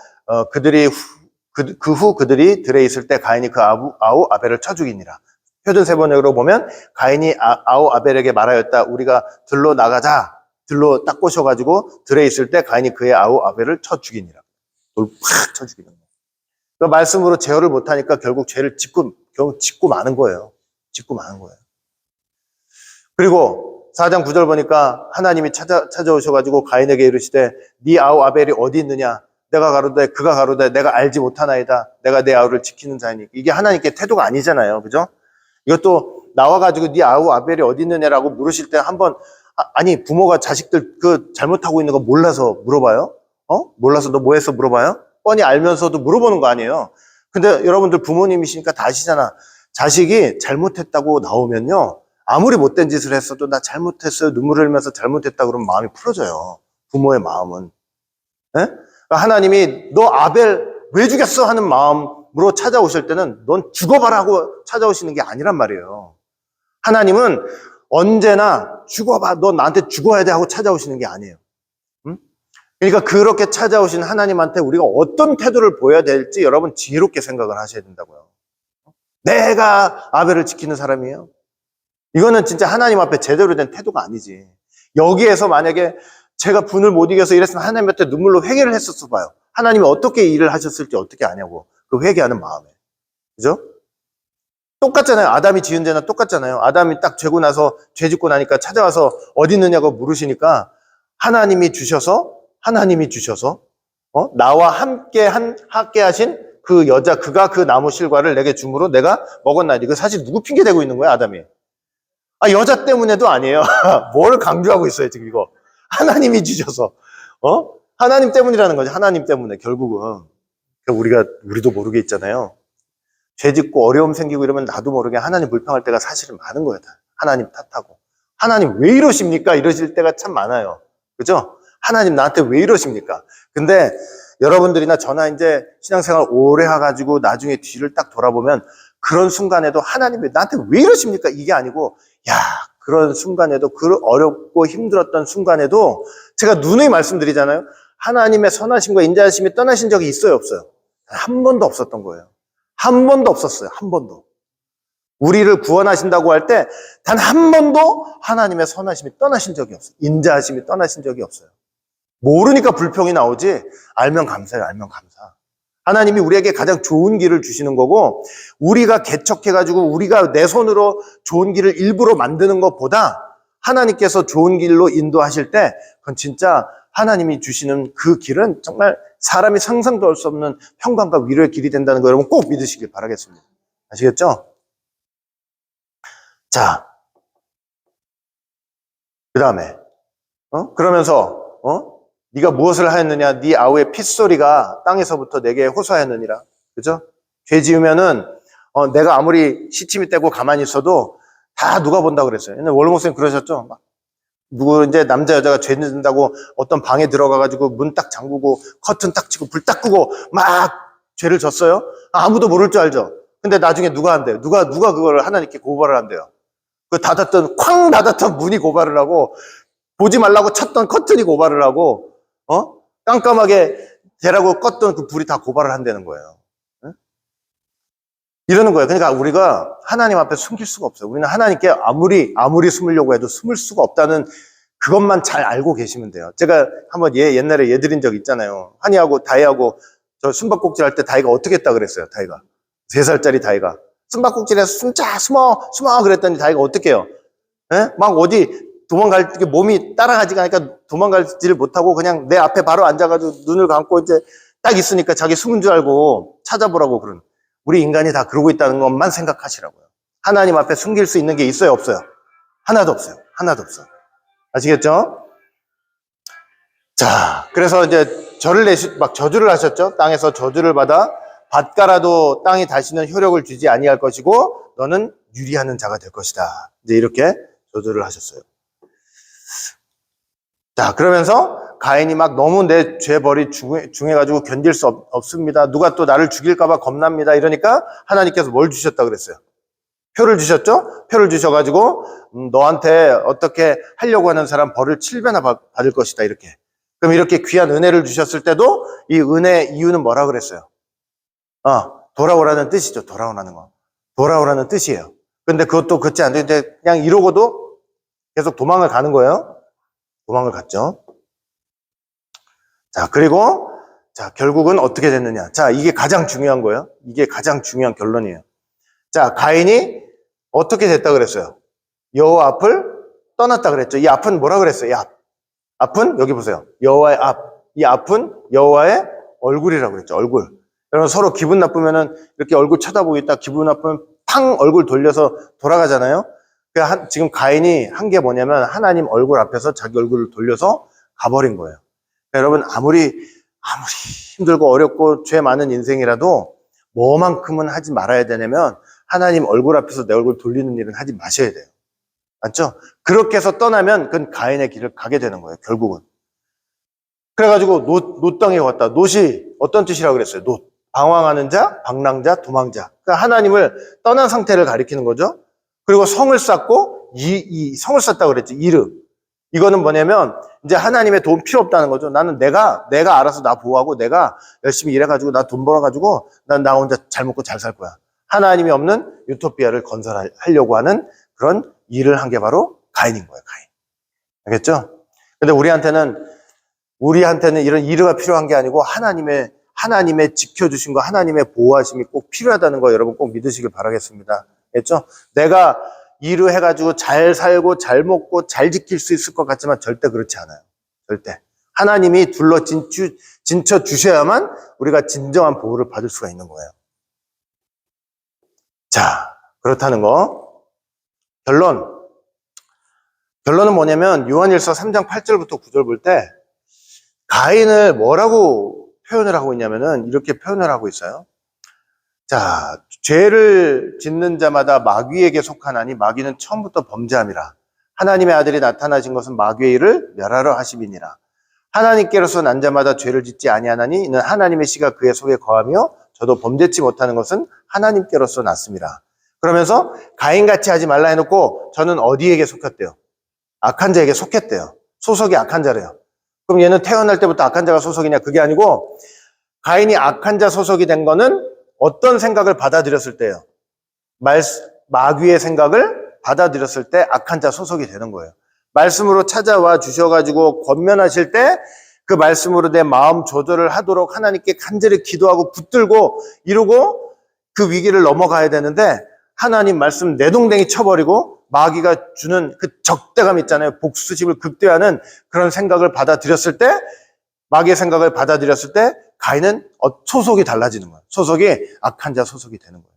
그 후 그들이 들에 있을 때 가인이 그 아우 아벨을 쳐 죽이니라. 표준 세번역으로 보면 가인이 아우 아벨에게 말하였다. 우리가 들로 나가자. 들로 딱 꼬셔가지고 들에 있을 때 가인이 그의 아우 아벨을 쳐 죽이니라. 돌 팍 쳐 죽이는 거예요. 그 말씀으로 제어를 못하니까 결국 죄를 짓고 마는 거예요. 짓고 마는 거예요. 그리고 4장 9절 보니까 하나님이 찾아오셔가지고 가인에게 이르시되 네 아우 아벨이 어디 있느냐? 내가 가로되 그가 가로되 내가 알지 못하나이다. 내가 내 아우를 지키는 자이니. 이게 하나님께 태도가 아니잖아요. 그죠? 이것도 나와가지고 네 아우 아벨이 어디 있느냐라고 물으실 때 한번 아니 부모가 자식들 그 잘못하고 있는 거 몰라서 물어봐요? 몰라서 너 뭐 했어 물어봐요? 뻔히 알면서도 물어보는 거 아니에요. 근데 여러분들 부모님이시니까 다 아시잖아. 자식이 잘못했다고 나오면요. 아무리 못된 짓을 했어도 나 잘못했어요. 눈물을 흘리면서 잘못했다 그러면 마음이 풀어져요. 부모의 마음은. 네? 그러니까 하나님이 너 아벨 왜 죽였어? 하는 마음으로 찾아오실 때는 넌 죽어봐라 하고 찾아오시는 게 아니란 말이에요. 하나님은 언제나 죽어봐. 너 나한테 죽어야 돼 하고 찾아오시는 게 아니에요. 응? 그러니까 그렇게 찾아오신 하나님한테 우리가 어떤 태도를 보여야 될지 여러분 지혜롭게 생각을 하셔야 된다고요. 내가 아벨을 지키는 사람이에요. 이거는 진짜 하나님 앞에 제대로 된 태도가 아니지. 여기에서 만약에 제가 분을 못 이겨서 이랬으면 하나님한테 눈물로 회개를 했었어 봐요. 하나님이 어떻게 일을 하셨을지 어떻게 아냐고. 그 회개하는 마음에. 그죠? 똑같잖아요. 아담이 지은 죄나 똑같잖아요. 아담이 딱 죄고 나서 죄 짓고 나니까 찾아와서 어디 있느냐고 물으시니까 하나님이 주셔서 나와 함께 하신 그 여자 그가 그 나무 실과를 내게 주므로 내가 먹었나이다. 이거 사실 누구 핑계 대고 있는 거야, 아담이? 여자 때문에도 아니에요. 뭘 강조하고 있어요, 지금 이거. 하나님이 주셔서. 하나님 때문이라는 거죠. 하나님 때문에, 결국은. 우리도 모르게 있잖아요. 죄 짓고 어려움 생기고 이러면 나도 모르게 하나님 불평할 때가 사실은 많은 거예요. 다. 하나님 탓하고. 하나님 왜 이러십니까? 이러실 때가 참 많아요. 그죠? 하나님 나한테 왜 이러십니까? 근데 여러분들이나 저나 이제 신앙생활 오래 해가지고 나중에 뒤를 딱 돌아보면 그런 순간에도 하나님이 나한테 왜 이러십니까? 이게 아니고, 야, 그런 순간에도, 그 어렵고 힘들었던 순간에도 제가 누누이 말씀드리잖아요. 하나님의 선하심과 인자하심이 떠나신 적이 있어요, 없어요? 한 번도 없었던 거예요. 한 번도 없었어요. 한 번도. 우리를 구원하신다고 할 때 단 한 번도 하나님의 선하심이 떠나신 적이 없어요. 인자하심이 떠나신 적이 없어요. 모르니까 불평이 나오지, 알면 감사해요. 알면 감사. 하나님이 우리에게 가장 좋은 길을 주시는 거고, 우리가 개척해가지고 우리가 내 손으로 좋은 길을 일부러 만드는 것보다 하나님께서 좋은 길로 인도하실 때 그건 진짜 하나님이 주시는 그 길은 정말 사람이 상상도 할 수 없는 평강과 위로의 길이 된다는 거 여러분 꼭 믿으시길 바라겠습니다. 아시겠죠? 자, 그 다음에 그러면서 네가 무엇을 하였느냐? 네 아우의 핏소리가 땅에서부터 내게 호소하였느니라. 그죠? 죄 지으면은 내가 아무리 시침이 떼고 가만히 있어도 다 누가 본다 그랬어요. 옛날 원로 목사님 그러셨죠? 막 누구 이제 남자 여자가 죄 짓는다고 어떤 방에 들어가가지고 문 딱 잠그고 커튼 딱 치고 불 딱 끄고 막 죄를 졌어요. 아무도 모를 줄 알죠. 근데 나중에 누가 한대요? 누가 그걸 하나님께 고발을 한대요? 그 쾅 닫았던 문이 고발을 하고 보지 말라고 쳤던 커튼이 고발을 하고 깜깜하게 되라고 껐던 그 불이 다 고발을 한다는 거예요. 응? 이러는 거예요. 그러니까 우리가 하나님 앞에 숨길 수가 없어요. 우리는 하나님께 아무리 숨으려고 해도 숨을 수가 없다는 그것만 잘 알고 계시면 돼요. 제가 한번 옛날에 드린 적 있잖아요. 한이하고 다이하고 저 숨바꼭질 할 때 다이가 어떻게 했다 그랬어요. 다이가 3살짜리 다이가 숨바꼭질해서 숨어 그랬더니 다이가 어떻게 해요? 예? 막 어디 도망갈 때 몸이 따라가지가 않으니까 도망가지를 못하고 그냥 내 앞에 바로 앉아가지고 눈을 감고 이제 딱 있으니까 자기 숨은 줄 알고 찾아보라고 그런. 우리 인간이 다 그러고 있다는 것만 생각하시라고요. 하나님 앞에 숨길 수 있는 게 있어요, 없어요? 하나도 없어요. 하나도 없어요. 아시겠죠? 자, 그래서 이제 저주를 하셨죠? 땅에서 저주를 받아 밭가라도 땅이 다시는 효력을 주지 아니할 것이고 너는 유리하는 자가 될 것이다. 이제 이렇게 저주를 하셨어요. 자, 그러면서 가인이 막 너무 내 죄벌이 중해가지고 견딜 수 없습니다. 누가 또 나를 죽일까봐 겁납니다. 이러니까 하나님께서 뭘 주셨다 그랬어요? 표를 주셨죠? 표를 주셔가지고 너한테 어떻게 하려고 하는 사람 벌을 7배나 받을 것이다. 이렇게. 그럼 이렇게 귀한 은혜를 주셨을 때도 이 은혜 이유는 뭐라 그랬어요? 돌아오라는 뜻이죠. 돌아오라는 거. 돌아오라는 뜻이에요. 근데 그것도 그렇지 않는데 그냥 이러고도 계속 도망을 가는 거예요. 도망을 갔죠. 자, 그리고 자, 결국은 어떻게 됐느냐? 자, 이게 가장 중요한 거예요. 이게 가장 중요한 결론이에요. 자, 가인이 어떻게 됐다 그랬어요? 여호와 앞을 떠났다 그랬죠. 이 앞은 뭐라 그랬어요? 이 앞. 앞은 여기 보세요. 여호와의 앞. 이 앞은 여호와의 얼굴이라고 그랬죠. 얼굴. 여러분 서로 기분 나쁘면은 이렇게 얼굴 쳐다보고 있다 기분 나쁘면 팡 얼굴 돌려서 돌아가잖아요. 그러니까 지금 가인이 한 게 뭐냐면 하나님 얼굴 앞에서 자기 얼굴을 돌려서 가버린 거예요. 그러니까 여러분 아무리 힘들고 어렵고 죄 많은 인생이라도 뭐만큼은 하지 말아야 되냐면 하나님 얼굴 앞에서 내 얼굴 돌리는 일은 하지 마셔야 돼요. 맞죠? 그렇게 해서 떠나면 그건 가인의 길을 가게 되는 거예요. 결국은. 그래가지고 놋 땅에 갔다. 놋이 어떤 뜻이라고 그랬어요? 놋. 방황하는 자, 방랑자, 도망자. 그러니까 하나님을 떠난 상태를 가리키는 거죠. 그리고 성을 쌓고 성을 쌓다고 그랬지. 이르. 이거는 뭐냐면 이제 하나님의 도움 필요 없다는 거죠. 나는 내가 알아서 나 보호하고 내가 열심히 일해가지고 나 돈 벌어가지고 난 나 혼자 잘 먹고 잘 살 거야. 하나님이 없는 유토피아를 건설하려고 하는 그런 일을 한 게 바로 가인인 거예요. 가인. 알겠죠? 근데 우리한테는 이런 이르가 필요한 게 아니고 하나님의 지켜주신 거, 하나님의 보호하심이 꼭 필요하다는 거 여러분 꼭 믿으시길 바라겠습니다. 알겠죠? 내가 이르 해가지고 잘 살고 잘 먹고 잘 지킬 수 있을 것 같지만 절대 그렇지 않아요. 절대. 하나님이 진쳐 주셔야만 우리가 진정한 보호를 받을 수가 있는 거예요. 자, 그렇다는 거. 결론은 뭐냐면 요한일서 3장 8절부터 9절 볼 때 가인을 뭐라고 표현을 하고 있냐면은 이렇게 표현을 하고 있어요. 자, 죄를 짓는 자마다 마귀에게 속하나니 마귀는 처음부터 범죄함이라. 하나님의 아들이 나타나신 것은 마귀의 일을 멸하러 하심이니라. 하나님께로서 난 자마다 죄를 짓지 아니하나니 이는 하나님의 씨가 그의 속에 거하며 저도 범죄치 못하는 것은 하나님께로서 났습니다. 그러면서 가인같이 하지 말라 해놓고 저는 어디에게 속했대요? 악한 자에게 속했대요. 소속이 악한 자래요. 그럼 얘는 태어날 때부터 악한 자가 소속이냐? 그게 아니고 가인이 악한 자 소속이 된 거는 어떤 생각을 받아들였을 때예요? 마귀의 생각을 받아들였을 때 악한 자 소속이 되는 거예요. 말씀으로 찾아와 주셔가지고 권면하실 때 그 말씀으로 내 마음 조절을 하도록 하나님께 간절히 기도하고 붙들고 이루고 그 위기를 넘어가야 되는데 하나님 말씀 내동댕이 쳐버리고 마귀가 주는 그 적대감 있잖아요. 복수심을 극대화하는 그런 생각을 받아들였을 때 마귀의 생각을 받아들였을 때 가인은 소속이 달라지는 거예요. 소속이 악한 자 소속이 되는 거예요.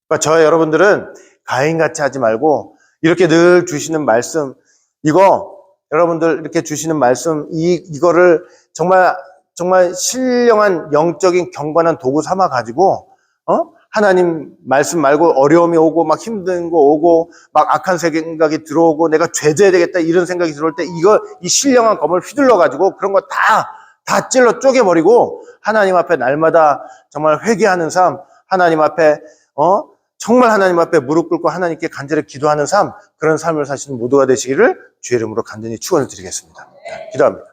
그러니까 저와 여러분들은 가인같이 하지 말고 이렇게 늘 주시는 말씀 이거 여러분들 이렇게 주시는 말씀 이거를 정말 신령한 영적인 경건한 도구 삼아 가지고 하나님 말씀 말고 어려움이 오고 막 힘든 거 오고 막 악한 생각이 들어오고 내가 죄져야 되겠다 이런 생각이 들어올 때 이 신령한 검을 휘둘러 가지고 그런 거 다 찔러 쪼개버리고 하나님 앞에 날마다 정말 회개하는 삶 하나님 앞에 정말 하나님 앞에 무릎 꿇고 하나님께 간절히 기도하는 삶 그런 삶을 사시는 모두가 되시기를 주의 이름으로 간절히 축원을 드리겠습니다. 기도합니다.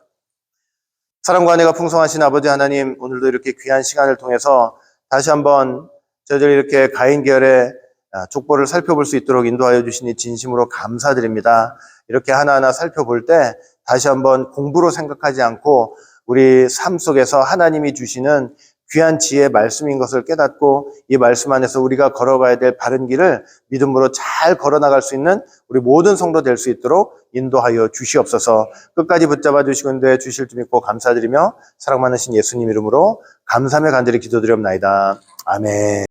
사랑과 은혜가 풍성하신 아버지 하나님 오늘도 이렇게 귀한 시간을 통해서 다시 한번 저희들이 이렇게 가인 계열의 족보를 살펴볼 수 있도록 인도하여 주시니 진심으로 감사드립니다. 이렇게 하나하나 살펴볼 때 다시 한번 공부로 생각하지 않고 우리 삶 속에서 하나님이 주시는 귀한 지혜의 말씀인 것을 깨닫고 이 말씀 안에서 우리가 걸어가야 될 바른 길을 믿음으로 잘 걸어나갈 수 있는 우리 모든 성도 될 수 있도록 인도하여 주시옵소서. 끝까지 붙잡아 주시고 인도해 주실 줄 믿고 감사드리며 사랑 많으신 예수님 이름으로 감사하며 간절히 기도드리옵나이다. 아멘.